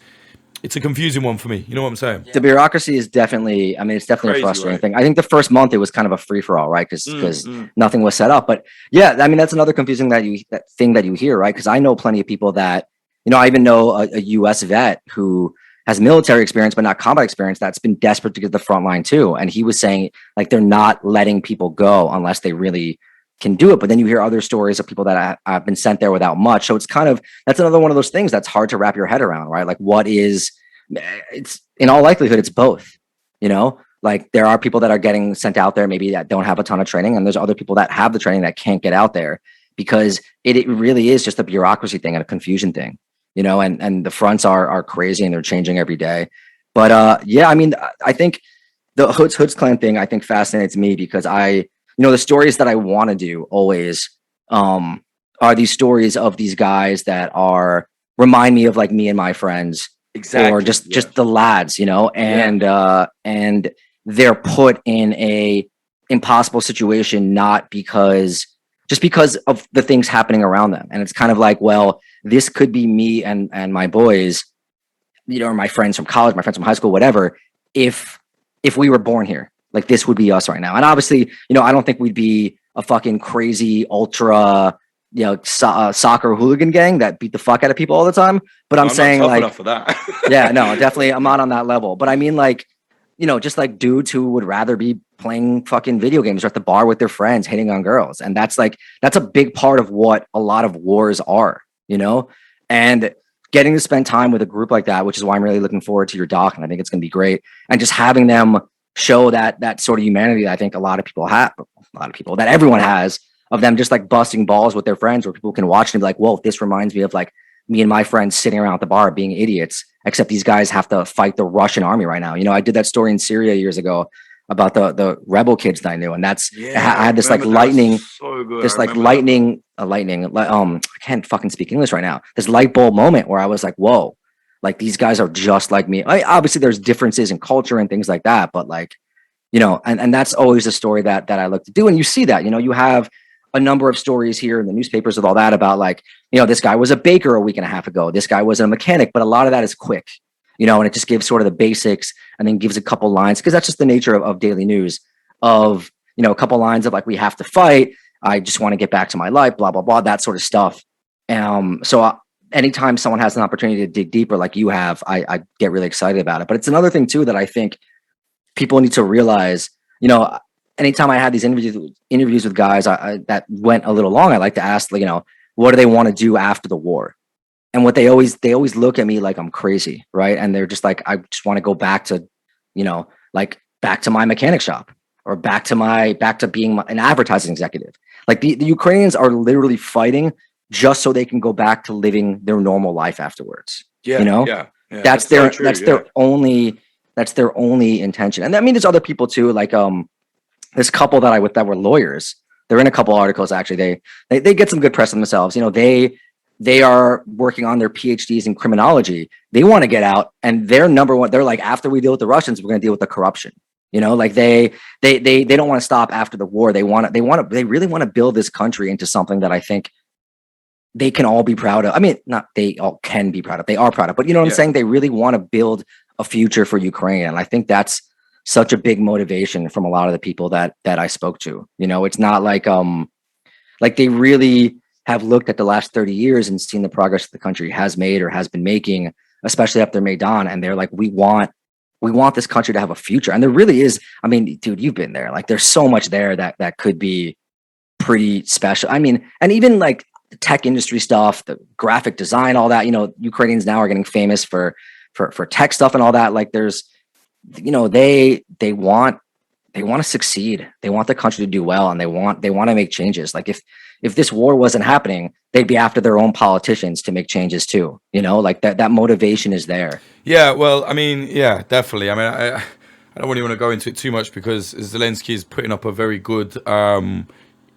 it's a confusing one for me. You know what I'm saying? The bureaucracy is definitely, I mean, it's definitely Crazy, a frustrating right? thing. I think the first month it was kind of a free for all, right? Because nothing was set up. But yeah, I mean, that's another confusing that thing that you hear, right? Because I know plenty of people that, I even know a U.S. vet who has military experience but not combat experience that's been desperate to get to the front line too. And he was saying like they're not letting people go unless they really can do it. But then you hear other stories of people that have been sent there without much. So it's kind of, that's another one of those things that's hard to wrap your head around, right? Like what is, it's in all likelihood, it's both, like there are people that are getting sent out there maybe that don't have a ton of training. And there's other people that have the training that can't get out there because it really is just a bureaucracy thing and a confusion thing, and the fronts are crazy and they're changing every day. But yeah, I mean, I think the Hoods Clan thing, I think fascinates me because the stories that I want to do always are these stories of these guys that remind me of like me and my friends, Exactly. or just the lads, and they're put in a impossible situation, not just because of the things happening around them. And it's kind of like, well, this could be me and my boys, or my friends from college, my friends from high school, whatever. If we were born here, like this would be us right now. And obviously, I don't think we'd be a fucking crazy ultra, soccer hooligan gang that beat the fuck out of people all the time. But I'm saying not tough like, enough for that. yeah, no, definitely, I'm not on that level. But I mean, like, just like dudes who would rather be playing fucking video games or at the bar with their friends, hitting on girls, and that's a big part of what a lot of wars are, and getting to spend time with a group like that, which is why I'm really looking forward to your doc, and I think it's going to be great, and just having them show that sort of humanity that I think a lot of people, that everyone has, of them just like busting balls with their friends, where people can watch and be like, whoa, this reminds me of like me and my friends sitting around at the bar being idiots, except these guys have to fight the Russian army right now. I did that story in Syria years ago about the rebel kids that I knew, and I had this like lightning, I can't fucking speak English right now. This light bulb moment where I was like, whoa, like these guys are just like me. Obviously there's differences in culture and things like that, but like, and that's always a story that I look to do. And you see that, you have a number of stories here in the newspapers with all that about like, this guy was a baker a week and a half ago. This guy was a mechanic, but a lot of that is quick, and it just gives sort of the basics and then gives a couple lines, because that's just the nature of daily news of, a couple lines of like, we have to fight. I just want to get back to my life, blah, blah, blah, that sort of stuff. So anytime someone has an opportunity to dig deeper, like you have, I get really excited about it. But it's another thing too, that I think people need to realize, anytime I had these interviews with guys that went a little long, I like to ask, like, what do they want to do after the war? And what they always look at me like I'm crazy, right? And they're just like, I just want to go back to, like back to my mechanic shop, or back to being an advertising executive. Like the Ukrainians are literally fighting just so they can go back to living their normal life afterwards. Yeah. That's their only intention. And I mean, there's other people too, like this couple that were lawyers. They're in a couple articles actually. They get some good press on themselves. They are working on their PhDs in criminology. They want to get out, and their number one, they're like, after we deal with the Russians, we're going to deal with the corruption. Like they don't want to stop after the war. They really want to build this country into something that I think they can all be proud of. I mean, not they all can be proud of. They are proud of, but you know what I'm saying? They really want to build a future for Ukraine. And I think that's such a big motivation from a lot of the people that I spoke to. It's not like they really have looked at the last 30 years and seen the progress the country has made or has been making, especially after Maidan. And they're like, we want this country to have a future. And there really is, I mean, dude, you've been there. Like there's so much there that could be pretty special. I mean, and even like the tech industry stuff, the graphic design, all that, Ukrainians now are getting famous for tech stuff and all that. Like there's, they want to succeed. They want the country to do well, and they want to make changes. Like if this war wasn't happening, they'd be after their own politicians to make changes too. Like that motivation is there. Yeah, well, I mean, yeah, definitely. I mean, I don't really want to go into it too much because Zelensky is putting up a very good,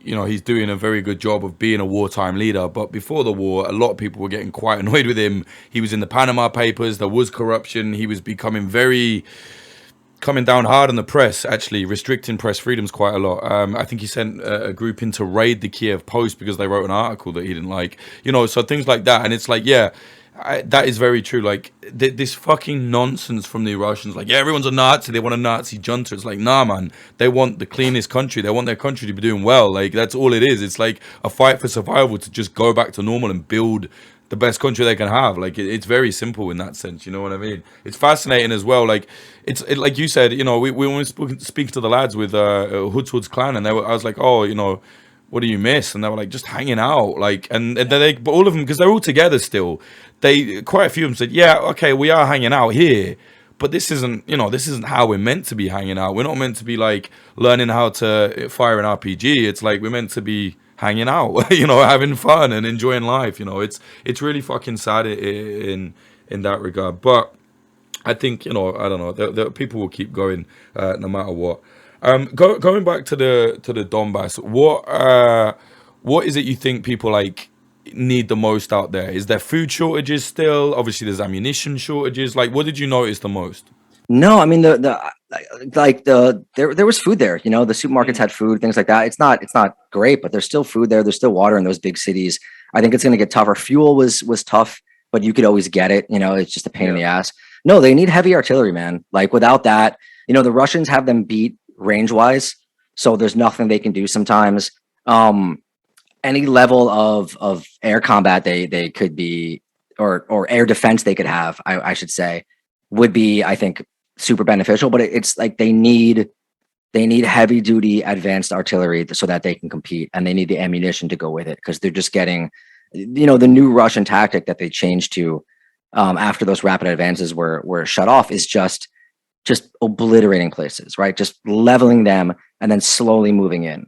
he's doing a very good job of being a wartime leader. But before the war, a lot of people were getting quite annoyed with him. He was in the Panama Papers. There was corruption. He was coming down hard on the press, actually restricting press freedoms quite a lot. I think he sent a group in to raid the Kiev Post because they wrote an article that he didn't like, so things like that. And it's like, yeah, That is very true. Like this fucking nonsense from the Russians. Like, yeah, everyone's a Nazi. They want a Nazi junta. It's like, nah, man. They want the cleanest country. They want their country to be doing well. Like, that's all it is. It's like a fight for survival to just go back to normal and build the best country they can have. Like, it's very simple in that sense. You know what I mean? It's fascinating as well. Like, like you said. You know, we when we speak to the lads with Hood's clan, and I was like, oh, you know, what do you miss? And they were like, just hanging out, like, and but all of them, because they're all together still, quite a few of them said, yeah, okay, we are hanging out here, but this isn't, this isn't how we're meant to be hanging out. We're not meant to be like learning how to fire an RPG. It's like we're meant to be hanging out, having fun and enjoying life. It's really fucking sad in that regard. But I think, I don't know, the people will keep going no matter what. Going back to the Donbas, what is it you think people like need the most out there? Is there food shortages still? Obviously, there's ammunition shortages. Like, what did you notice the most? No, I mean there was food there. The supermarkets had food, things like that. It's not great, but there's still food there. There's still water in those big cities. I think it's going to get tougher. Fuel was tough, but you could always get it. It's just a pain in the ass. No, they need heavy artillery, man. Like without that, the Russians have them beat range wise, so there's nothing they can do sometimes. Any level of air combat they could be, or air defense they could have, I should say, would be, I think, super beneficial. But it's like they need heavy duty advanced artillery so that they can compete, and they need the ammunition to go with it, because they're just getting, the new Russian tactic that they changed to after those rapid advances were shut off is just obliterating places, right? Just leveling them and then slowly moving in.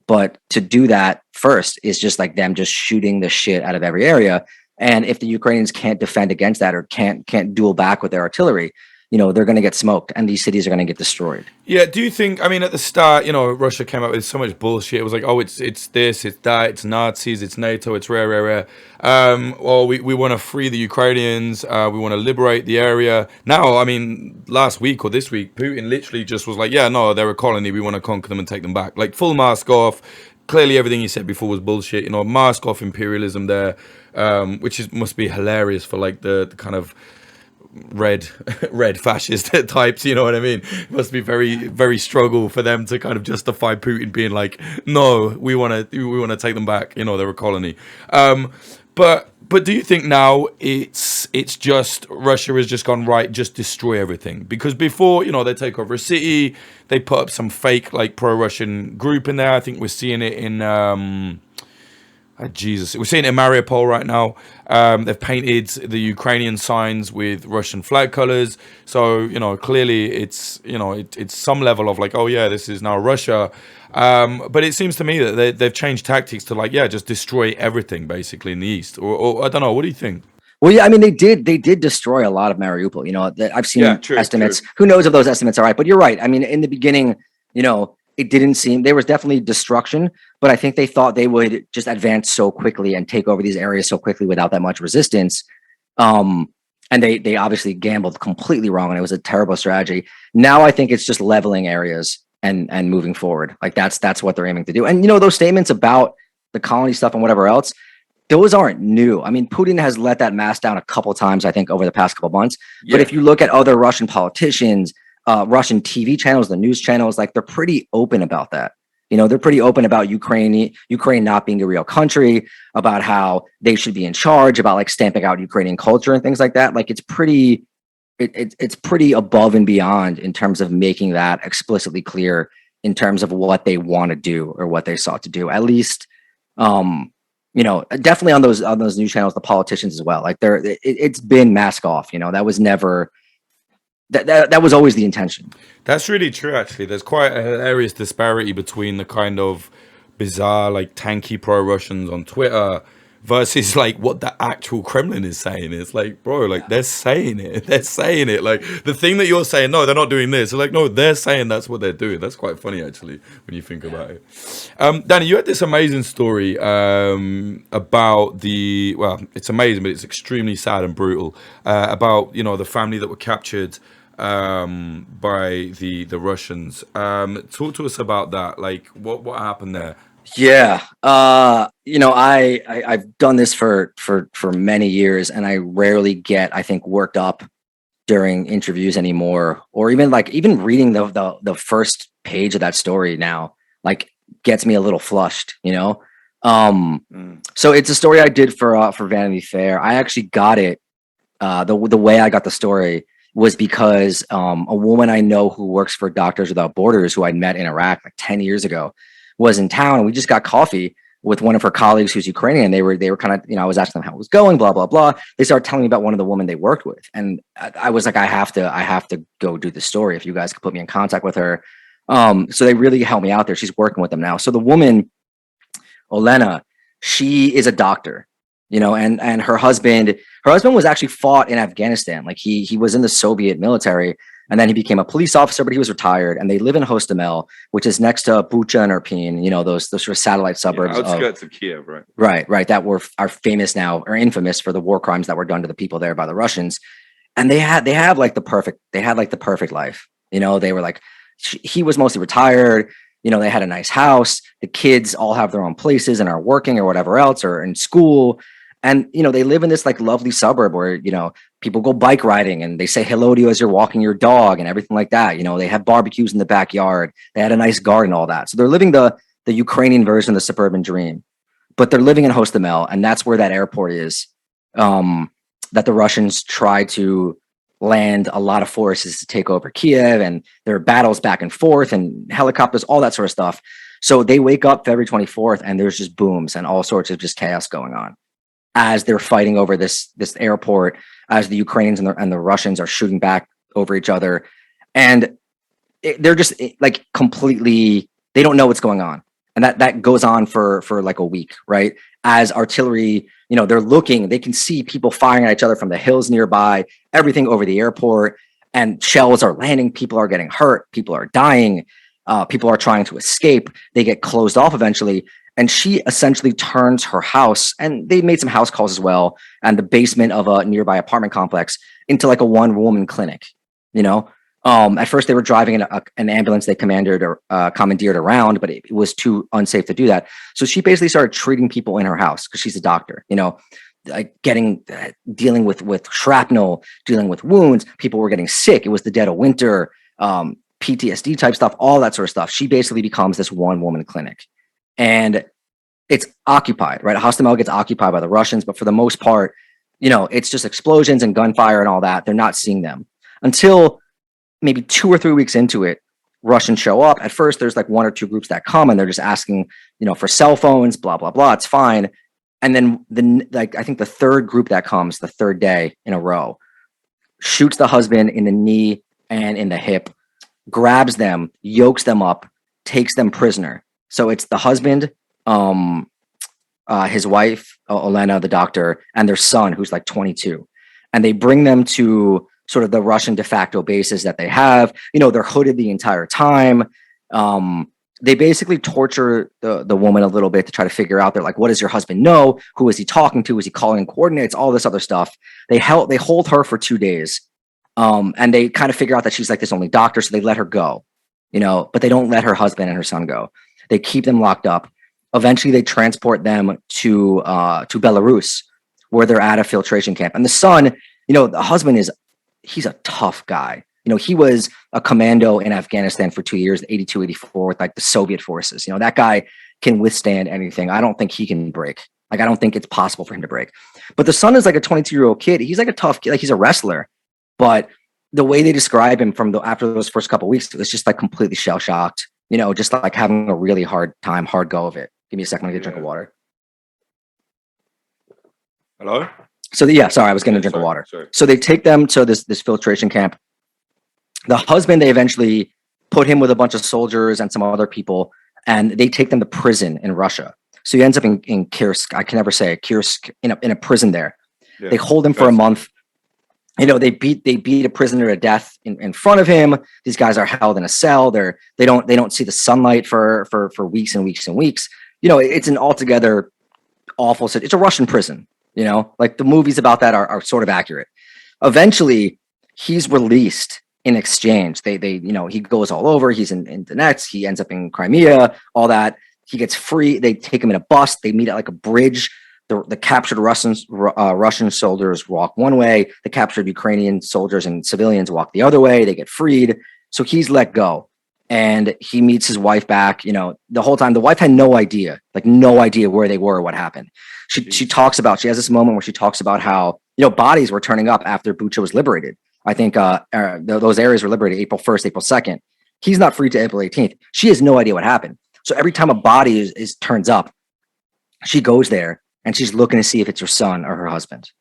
But to do that first is just like them just shooting the shit out of every area. And if the Ukrainians can't defend against that, or can't duel back with their artillery, they're going to get smoked, and these cities are going to get destroyed. Yeah. Do you think, I mean, at the start, Russia came up with so much bullshit. It was like, oh, it's this, it's that, it's Nazis, it's NATO, it's rare. Well, we want to free the Ukrainians. We want to liberate the area. Now, I mean, last week or this week, Putin literally just was like, yeah, no, they're a colony. We want to conquer them and take them back. Like, full mask off. Clearly, everything he said before was bullshit. Mask off imperialism there, which must be hilarious for like the kind of red fascist types, you know what I mean? It must be very, very struggle for them to kind of justify Putin being like, no, we want to take them back. They're a colony. But do you think now it's just Russia has just gone, right, just destroy everything? Because before, they take over a city, they put up some fake like pro-Russian group in there. I think we're seeing it in we're seeing it in Mariupol right now. They've painted the Ukrainian signs with Russian flag colors. So, clearly it's some level of like, oh yeah, this is now Russia. But it seems to me that they've changed tactics to like, yeah, just destroy everything basically in the east. Or I don't know. What do you think? Well, yeah, I mean, they did destroy a lot of Mariupol. I've seen estimates. True. Who knows if those estimates are right? But you're right. I mean, in the beginning, it didn't seem, there was definitely destruction, but I think they thought they would just advance so quickly and take over these areas so quickly without that much resistance. And they obviously gambled completely wrong, and it was a terrible strategy. Now I think it's just leveling areas and moving forward. Like that's what they're aiming to do. And those statements about the colony stuff and whatever else, those aren't new. I mean, Putin has let that mask down a couple times, I think, over the past couple months. Yeah. But if you look at other Russian politicians, Russian TV channels, the news channels, like they're pretty open about that. They're pretty open about Ukraine not being a real country, about how they should be in charge, about like stamping out Ukrainian culture and things like that. Like it's pretty above and beyond in terms of making that explicitly clear in terms of what they want to do or what they sought to do. At least, definitely on those news channels, the politicians as well. Like it's been mask off. That was never. That was always the intention. That's really true, actually. There's quite a hilarious disparity between the kind of bizarre, like tanky pro-Russians on Twitter versus like what the actual Kremlin is saying. It's like, bro, like they're saying it. They're saying it. Like the thing that you're saying, no, they're not doing this. They're like, no, they're saying that's what they're doing. That's quite funny, actually, when you think about it. Danny, you had this amazing story about it's amazing, but it's extremely sad and brutal, about, the family that were captured by the Russians. Talk to us about that. Like what happened there? Yeah. I've done this for many years, and I rarely get, I think, worked up during interviews anymore, or even reading the first page of that story now, like, gets me a little flushed. So it's a story I did for Vanity Fair. I actually got it. The way I got the story was because a woman I know who works for Doctors Without Borders, who I'd met in Iraq like 10 years ago, was in town, and we just got coffee with one of her colleagues who's Ukrainian. They were kind of, I was asking them how it was going, blah blah blah. They started telling me about one of the women they worked with, and I was like, I have to go do the story. If you guys could put me in contact with her. So they really helped me out there. She's working with them now. So the woman, Olena, she is a doctor, and her husband was actually fought in Afghanistan. Like, he was in the Soviet military, and then he became a police officer, but he was retired. And they live in Hostomel, which is next to Bucha and Irpin, those sort of satellite suburbs, outskirts of Kiev, right? Right, that are famous now, or infamous for the war crimes that were done to the people there by the Russians. And they had like the perfect life. They were like, he was mostly retired. They had a nice house. The kids all have their own places and are working or whatever else, or in school. And, they live in this like lovely suburb where, people go bike riding and they say hello to you as you're walking your dog and everything like that. They have barbecues in the backyard. They had a nice garden, all that. So they're living the Ukrainian version of the suburban dream, but they're living in Hostomel, and that's where that airport is, that the Russians try to land a lot of forces to take over Kiev, and there are battles back and forth and helicopters, all that sort of stuff. So they wake up February 24th, and there's just booms and all sorts of just chaos going on as they're fighting over this airport, as the Ukrainians and the Russians are shooting back over each other. And they're just like completely, they don't know what's going on. And that goes on for like a week, right? As artillery, they can see people firing at each other from the hills nearby, everything over the airport, and shells are landing. People are getting hurt. People are dying. People are trying to escape. They get closed off eventually. And she essentially turns her house, and they made some house calls as well, and the basement of a nearby apartment complex into like a one-woman clinic. At first they were driving an ambulance they commandeered around, but it was too unsafe to do that. So she basically started treating people in her house because she's a doctor, like dealing with shrapnel, dealing with wounds. People were getting sick. It was the dead of winter, PTSD type stuff, all that sort of stuff. She basically becomes this one-woman clinic. And it's occupied, right? Hostomel gets occupied by the Russians, but for the most part, it's just explosions and gunfire and all that. They're not seeing them until maybe 2 or 3 weeks into it. Russians show up. At first, there's like 1 or 2 groups that come, and they're just asking, for cell phones, blah blah blah. It's fine. And then I think the third group that comes, the third day in a row, shoots the husband in the knee and in the hip, grabs them, yokes them up, takes them prisoner. So it's the husband, his wife, Olena, the doctor, and their son, who's like 22. And they bring them to sort of the Russian de facto bases that they have. They're hooded the entire time. They basically torture the woman a little bit to try to figure out, they're like, what does your husband know? Who is he talking to? Is he calling in coordinates? All this other stuff. They hold her for 2 days. And they kind of figure out that she's like this only doctor. So they let her go, but they don't let her husband and her son go. They keep them locked up. Eventually, they transport them to Belarus, where they're at a filtration camp. And the son, the husband he's a tough guy. He was a commando in Afghanistan for 2 years, 82, 84, with like the Soviet forces. That guy can withstand anything. I don't think he can break. Like, I don't think it's possible for him to break. But the son is like a 22-year-old kid. He's like a tough kid. Like, he's a wrestler. But the way they describe him after those first couple of weeks, it was just like completely shell-shocked. Just like having a really hard go of it. Give me a second to get a drink of water. Hello? So sorry, I was getting a drink of water. Sorry. So they take them to this filtration camp. The husband, they eventually put him with a bunch of soldiers and some other people, and they take them to prison in Russia. So he ends up in Kursk. I can never say it, Kursk, in a prison there. Yeah, they hold him for a month. They beat a prisoner to death in front of him. These guys are held in a cell. They don't see the sunlight for weeks and weeks and weeks. It's an altogether awful. It's a Russian prison. Like the movies about that are sort of accurate. Eventually, he's released in exchange. He goes all over. He's in Donetsk. He ends up in Crimea. All that. He gets free. They take him in a bus. They meet at like a bridge. The captured Russian soldiers walk one way. The captured Ukrainian soldiers and civilians walk the other way. They get freed. So he's let go. And he meets his wife back. The whole time the wife had no idea where they were or what happened. She has this moment where she talks about how, bodies were turning up after Bucha was liberated. I think those areas were liberated April 1st, April 2nd. He's not free to April 18th. She has no idea what happened. So every time a body is turns up, she goes there and she's looking to see if it's her son or her husband.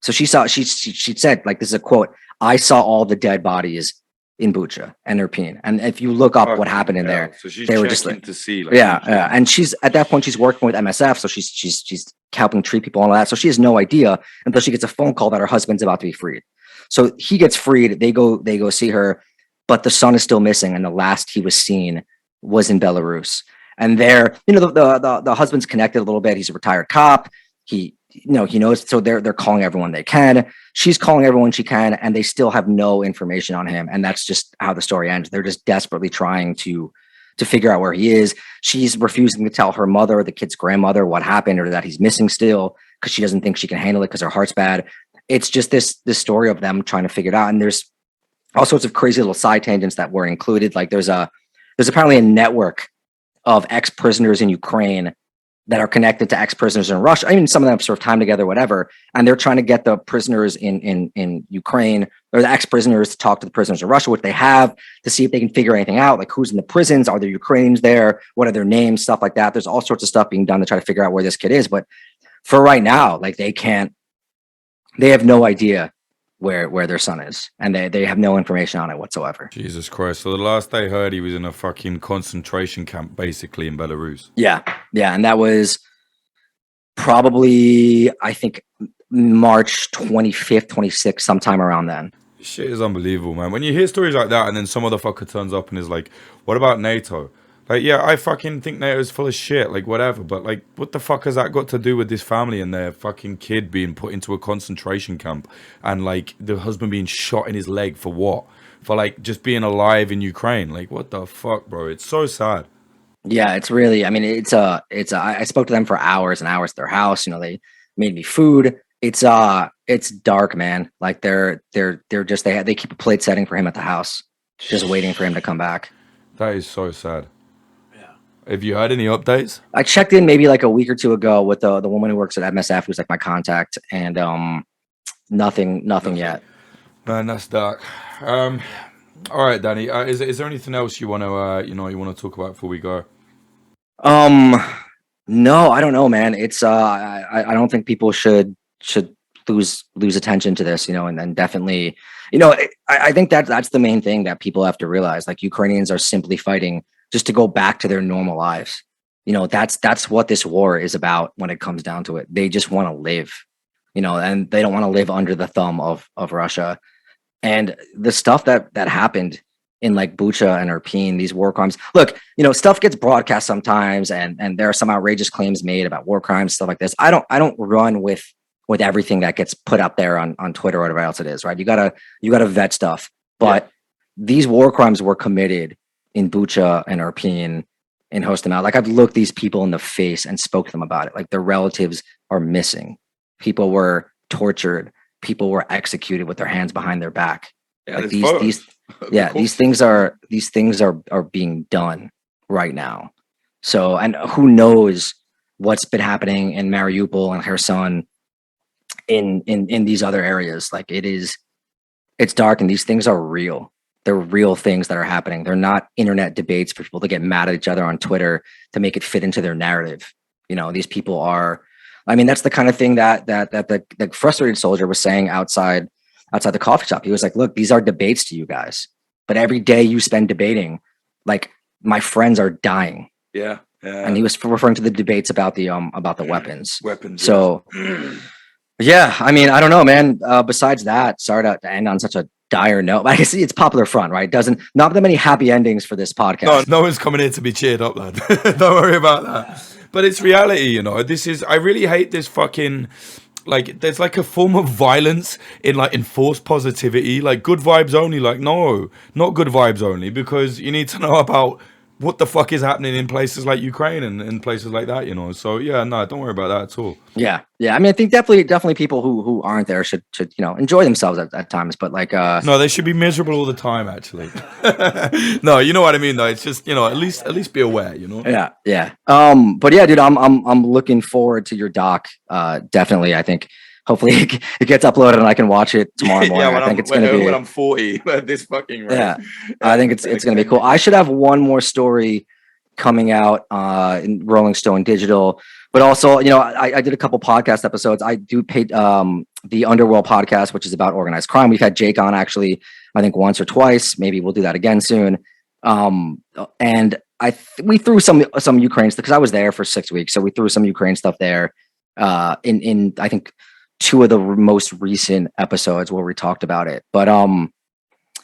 So she said, like, this is a quote, "I saw all the dead bodies in Bucha and Irpin." And if you look up what happened in there, so she's they were just like, to see, and she's at that point she's working with MSF, so she's helping treat people and all that. So she has no idea until she gets a phone call that her husband's about to be freed. So he gets freed. They go see her, but the son is still missing, and the last he was seen was in Belarus. And there, the husband's connected a little bit. He's a retired cop. He knows. So they're calling everyone they can. She's calling everyone she can, and they still have no information on him. And that's just how the story ends. They're just desperately trying to figure out where he is. She's refusing to tell her mother, the kid's grandmother, what happened or that he's missing still, because she doesn't think she can handle it because her heart's bad. It's just this story of them trying to figure it out. And there's all sorts of crazy little side tangents that were included. Like there's apparently a network of ex-prisoners in Ukraine that are connected to ex-prisoners in Russia. I mean, some of them have served time together, whatever. And they're trying to get the prisoners in Ukraine, or the ex-prisoners, to talk to the prisoners in Russia, which they have, to see if they can figure anything out, like who's in the prisons, are there Ukrainians there, what are their names, stuff like that. There's all sorts of stuff being done to try to figure out where this kid is. But for right now, like they have no idea where their son is, and they have no information on it whatsoever. Jesus Christ. So the last I heard, he was in a fucking concentration camp, basically, in Belarus. Yeah. And that was probably, I think, March 25th, 26th, sometime around then. Shit is unbelievable, man. When you hear stories like that and then some motherfucker turns up and is like, what about NATO? Like, yeah, I fucking think NATO's full of shit, like, whatever. But, like, what the fuck has that got to do with this family and their fucking kid being put into a concentration camp and, like, the husband being shot in his leg for what? For, like, just being alive in Ukraine. Like, what the fuck, bro? It's so sad. Yeah, it's really, I mean, I spoke to them for hours and hours at their house. They made me food. It's dark, man. Like, they keep a plate setting for him at the house, just waiting for him to come back. That is so sad. Have you heard any updates? I checked in maybe like a week or two ago with the woman who works at MSF, who's like my contact, and nothing yet. Man, that's dark. All right, Danny. Is there anything else you want to talk about before we go? No, I don't know, man. It's I don't think people should lose attention to this, and then definitely, I think that's the main thing that people have to realize. Like, Ukrainians are simply fighting just to go back to their normal lives. That's what this war is about when it comes down to it. They just want to live, and they don't want to live under the thumb of Russia. And the stuff that happened in like Bucha and Irpin, these war crimes, look, stuff gets broadcast sometimes and there are some outrageous claims made about war crimes, stuff like this. I don't run with everything that gets put up there on Twitter or whatever else it is, right? You gotta vet stuff. But these war crimes were committed in Bucha and Irpin, in Hostomel. Like, I've looked these people in the face and spoke to them about it. Like, their relatives are missing. People were tortured. People were executed with their hands behind their back. Yeah, like these things are being done right now. So, and who knows what's been happening in Mariupol and Kherson in these other areas. Like, it's dark, and these things are real. They're real things that are happening. They're not internet debates for people to get mad at each other on Twitter to make it fit into their narrative. These people are, I mean, that's the kind of thing that the frustrated soldier was saying outside the coffee shop. He was like, look, these are debates to you guys, but every day you spend debating, like, my friends are dying. Yeah. And he was referring to the debates about the weapons. So, yeah, I mean, I don't know, man. Besides that, sorry to end on such a dire note. But I see it's Popular Front, right? Not that many happy endings for this podcast. No one's coming here to be cheered up, lad. Don't worry about that. But it's reality, I really hate this fucking, like, there's like a form of violence in like enforced positivity, like good vibes only. Like, no, not good vibes only, because you need to know about what the fuck is happening in places like Ukraine and in places like that, you know? So yeah, no, don't worry about that at all. Yeah. I mean, I think definitely people who aren't there should enjoy themselves at times. But like, no, they should be miserable all the time. Actually, no, you know what I mean though. It's just at least be aware, you know. Yeah. But yeah, dude, I'm looking forward to your doc. Definitely, I think. Hopefully it gets uploaded and I can watch it tomorrow morning. I think it's going to be when I'm 40. This fucking right. Yeah, I think it's going to be cool. I should have one more story coming out in Rolling Stone Digital, but also I did a couple podcast episodes. I do pay the Underworld podcast, which is about organized crime. We've had Jake on actually, I think once or twice. Maybe we'll do that again soon. And we threw some Ukraine stuff because I was there for 6 weeks, so we threw some Ukraine stuff there. In I think 2 of the most recent episodes where we talked about it. But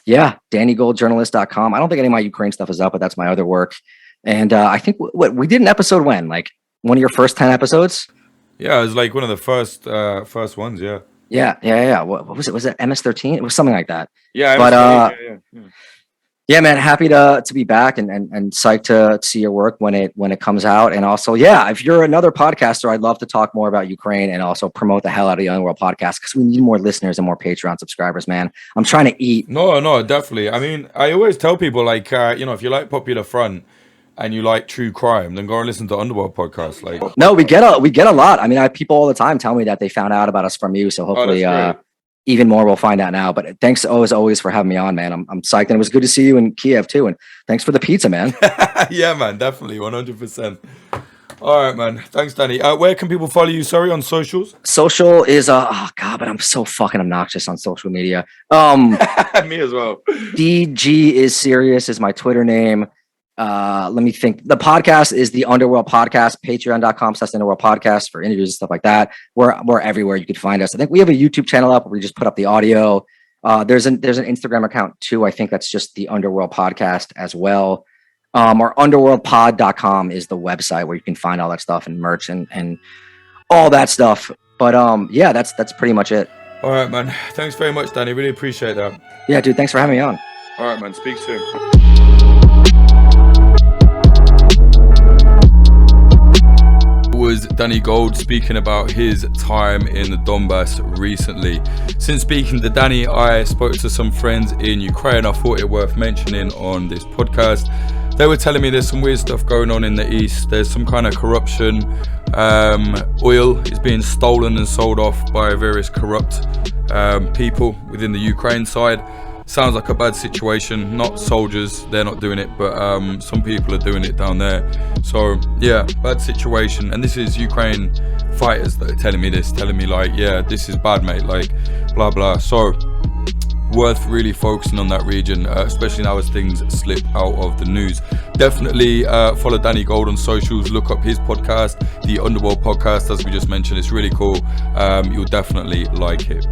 yeah, DannyGoldJournalist.com. I don't think any of my Ukraine stuff is up, but that's my other work. And I think what we did an episode when, like one of your first 10 episodes? Yeah, it was like one of the first ones, yeah. Yeah. What was it? Was it MS-13? It was something like that. Yeah, but yeah, man, happy to be back and psyched to see your work when it comes out. And also, yeah, if you're another podcaster, I'd love to talk more about Ukraine and also promote the hell out of the Underworld podcast because we need more listeners and more Patreon subscribers, man. I'm trying to eat. No, definitely. I mean, I always tell people like, if you like Popular Front and you like true crime, then go and listen to Underworld podcast. Like, no, we get a lot. I mean, I have people all the time tell me that they found out about us from you. So hopefully, even more we'll find out now. But thanks as always for having me on, man. I'm psyched, and it was good to see you in Kiev too. And thanks for the pizza, man. Yeah, man, definitely 100%. All right, man. Thanks, Danny. Where can people follow you? Sorry, on socials. Social is oh god, but I'm so fucking obnoxious on social media. Me as well. DG is serious is my Twitter name. Let me think. The podcast is the Underworld Podcast, patreon.com/Underworld Podcast for interviews and stuff like that. We're everywhere you could find us. I think we have a YouTube channel up where we just put up the audio. There's an Instagram account too. I think that's just the Underworld Podcast as well. Or underworldpod.com is the website where you can find all that stuff and merch and all that stuff. But yeah, that's pretty much it. All right, man. Thanks very much, Danny. Really appreciate that. Yeah, dude. Thanks for having me on. All right, man. Speak soon. Was Danny Gold speaking about his time in the Donbas recently. Since speaking to Danny, I spoke to some friends in Ukraine. I thought it worth mentioning on this podcast. They were telling me there's some weird stuff going on in the east. There's some kind of corruption. Oil is being stolen and sold off by various corrupt people within the Ukraine side. Sounds like a bad situation. Not soldiers, they're not doing it, but some people are doing it down there. So yeah, bad situation. And this is Ukraine fighters that are telling me this, telling me like, yeah, this is bad, mate, like blah blah. So worth really focusing on that region, especially now as things slip out of the news. Definitely follow Danny Gold on socials. Look up his podcast, the Underworld Podcast, as we just mentioned. It's really cool. You'll definitely like it.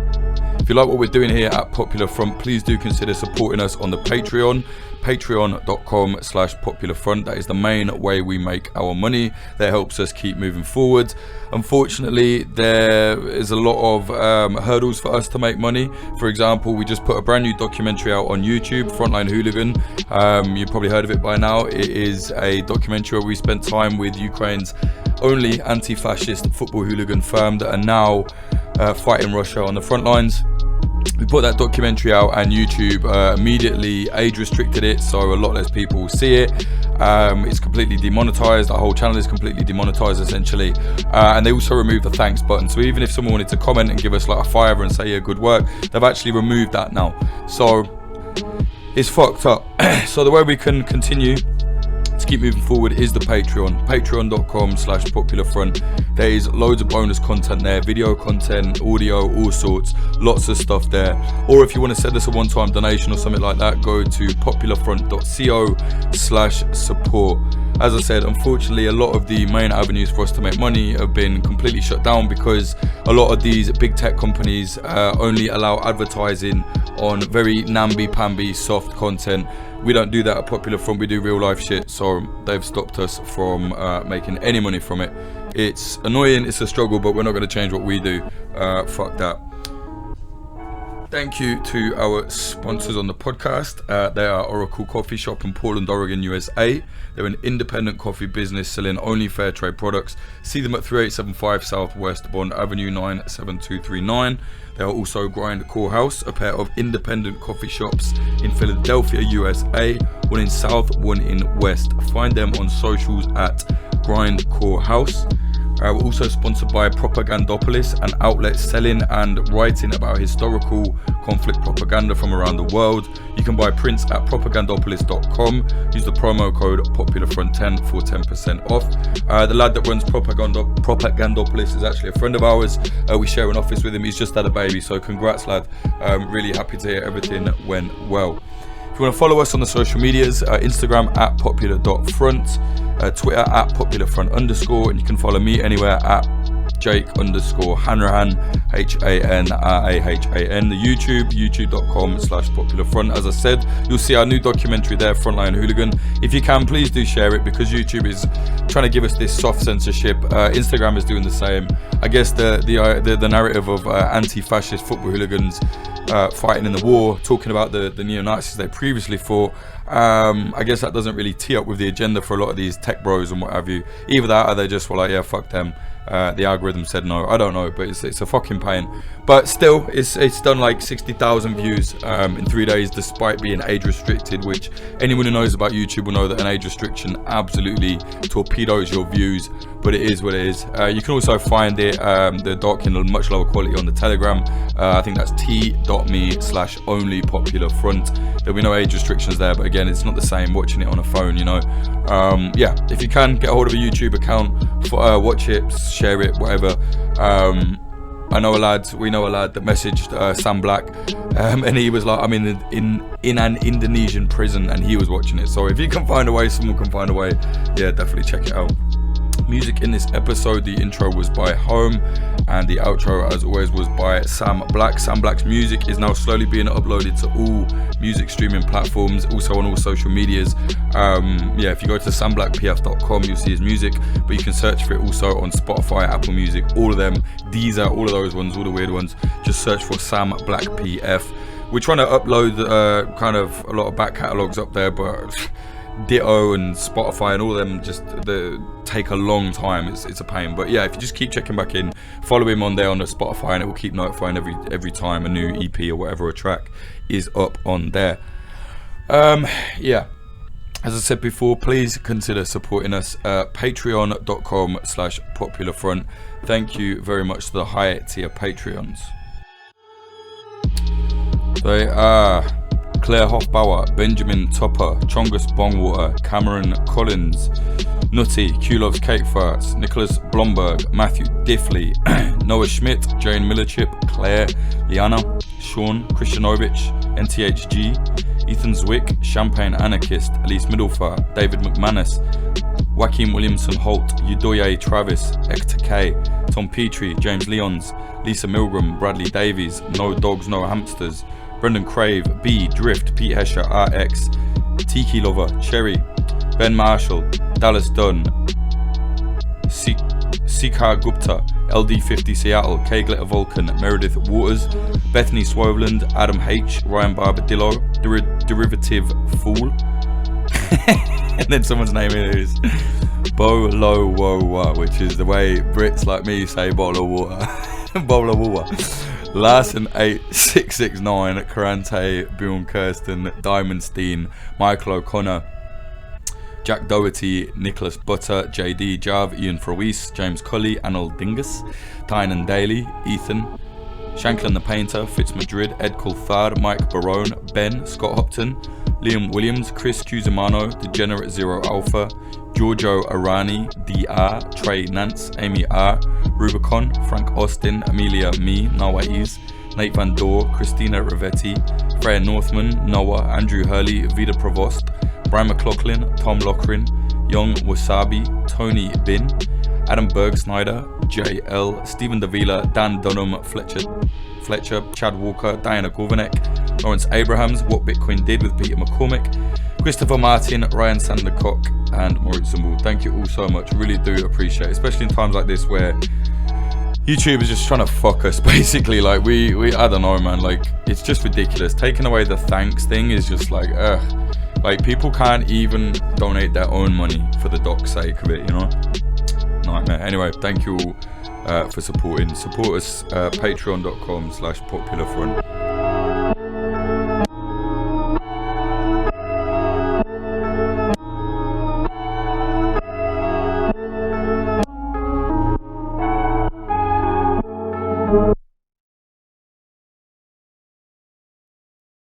If you like what we're doing here at Popular Front, please do consider supporting us on the Patreon, patreon.com/popularfront. That is the main way we make our money. That helps us keep moving forward. Unfortunately, there is a lot of hurdles for us to make money. For example, we just put a brand new documentary out on YouTube, Frontline Hooligan. You've probably heard of it by now. It is a documentary where we spent time with Ukraine's only anti-fascist football hooligan firm that are now fighting Russia on the front lines. We put that documentary out and YouTube immediately age restricted it, so a lot less people will see it. It's completely demonetized. Our whole channel is completely demonetized essentially, and they also removed the thanks button. So even if someone wanted to comment and give us like a $5 and say, yeah, good work, they've actually removed that now. So it's fucked up. So the way we can continue to keep moving forward is the patreon.com/popularfront. There is loads of bonus content there, video content, audio, all sorts, lots of stuff there. Or if you want to send us a one-time donation or something like that, go to popularfront.co/support. As I said, unfortunately, a lot of the main avenues for us to make money have been completely shut down because a lot of these big tech companies only allow advertising on very namby-pamby soft content. We don't do that at Popular Front, we do real life shit, so they've stopped us from making any money from it. It's annoying, it's a struggle, but we're not going to change what we do. Fuck that. Thank you to our sponsors on the podcast. They are Oracle Coffee Shop in Portland, Oregon, USA. They're an independent coffee business selling only fair trade products. See them at 3875 Southwest Bond Avenue 97239. They are also Grind Core House, a pair of independent coffee shops in Philadelphia, USA. One in South, one in West. Find them on socials at Grind Core House. We're also sponsored by Propagandopolis, an outlet selling and writing about historical conflict propaganda from around the world. You can buy prints at propagandopolis.com. Use the promo code PopularFront10 for 10% off. The lad that runs Propagandopolis is actually a friend of ours. We share an office with him. He's just had a baby, so congrats, lad. Really happy to hear everything went well. If you want to follow us on the social medias, Instagram at popular.front, Twitter at popularfront_, and you can follow me anywhere at Jake_Hanrahan, HANRAHAN. The youtube.com/popularfront. As I said, you'll see our new documentary there, Frontline Hooligan. If you can, please do share it, because YouTube is trying to give us this soft censorship. Instagram is doing the same. I guess the narrative of anti-fascist football hooligans fighting in the war, talking about the neo-Nazis they previously fought. I guess that doesn't really tee up with the agenda for a lot of these tech bros and what have you. Either that, or they just were like, yeah, fuck them. The algorithm said no. I don't know, but it's a fucking pain. But still, it's done like 60,000 views in 3 days, despite being age restricted, which anyone who knows about YouTube will know that an age restriction absolutely torpedoes your views. But it is what it is. You can also find it, the doc, in a much lower quality on the Telegram. I think that's t.me/onlypopularfront. There'll be no age restrictions there, but again, it's not the same watching it on a phone, you know. Yeah, if you can, get a hold of a YouTube account, watch it, share it, whatever. We know a lad that messaged Sam Black, and he was like, I'm in an Indonesian prison, and he was watching it. So if you can find a way, someone can find a way, yeah, definitely check it out. Music in this episode, the intro was by Home, and the outro, as always, was by Sam Black. Sam Black's music is now slowly being uploaded to all music streaming platforms, also on all social medias. Yeah, if you go to samblackpf.com, you'll see his music, but you can search for it also on Spotify, Apple Music, all of them, Deezer, all of those ones, all the weird ones. Just search for Sam Black PF. We're trying to upload kind of a lot of back catalogues up there, but Ditto and Spotify and all of them just take a long time. It's a pain. But yeah, if you just keep checking back in, follow him on there on the Spotify, and it will keep notifying every time a new EP or whatever, a track is up on there. Yeah, as I said before, please consider supporting us at patreon.com/popularfront. Thank you very much to the high tier Patreons. They are Claire Hofbauer, Benjamin Topper, Chongus Bongwater, Cameron Collins, Nutty, Q Loves Cake Farts, Nicholas Blomberg, Matthew Diffley, Noah Schmidt, Jane Millerchip, Claire, Liana, Sean, Christianovich, NTHG, Ethan Zwick, Champagne Anarchist, Elise Middlefar, David McManus, Joaquin Williamson Holt, Udoye Travis, Hector K, Tom Petrie, James Leons, Lisa Milgram, Bradley Davies, No Dogs, No Hamsters, Brendan Crave, B, Drift, Pete Hesher, RX, Tiki Lover, Cherry, Ben Marshall, Dallas Dunn, Sikar Gupta, LD50 Seattle, K Glitter Vulcan, Meredith Waters, Bethany Swoveland, Adam H, Ryan Barbadillo, Derivative Fool, and then someone's name is Bolo Woa, which is the way Brits like me say bottle of water. Bolo Woa. Larson 8669, Karante, Bjorn Kirsten, Diamondstein, Michael O'Connor, Jack Doherty, Nicholas Butter, JD Jav, Ian Froese, James Cully, Anil Dingus, Tynan Daly, Ethan, Shanklin the Painter, Fitz Madrid, Ed Coulthard, Mike Barone, Ben, Scott Hopton, Liam Williams, Chris Cusimano, Degenerate Zero Alpha, Giorgio Arani, DR, Trey Nance, Amy R, Rubicon, Frank Austin, Amelia Me, Nawaiz, Nate Van Dor, Christina Rivetti, Freya Northman, Noah, Andrew Hurley, Vida Provost, Brian McLaughlin, Tom Lochrin, Young Wasabi, Tony Bin, Adam Bergsnyder, JL, Stephen Davila, Dan Dunham, Fletcher, Chad Walker, Diana Gorvanek, Lawrence Abrahams, What Bitcoin Did with Peter McCormick, Christopher Martin, Ryan Sandercock, and Moritz Zumbul. Thank you all so much. Really do appreciate it, especially in times like this where YouTube is just trying to fuck us, basically. Like, we I don't know, man. Like, it's just ridiculous. Taking away the thanks thing is just like, like, people can't even donate their own money for the doc's sake of it, you know? Nightmare. Anyway, thank you all for supporting. Support us, patreon.com/popularfront.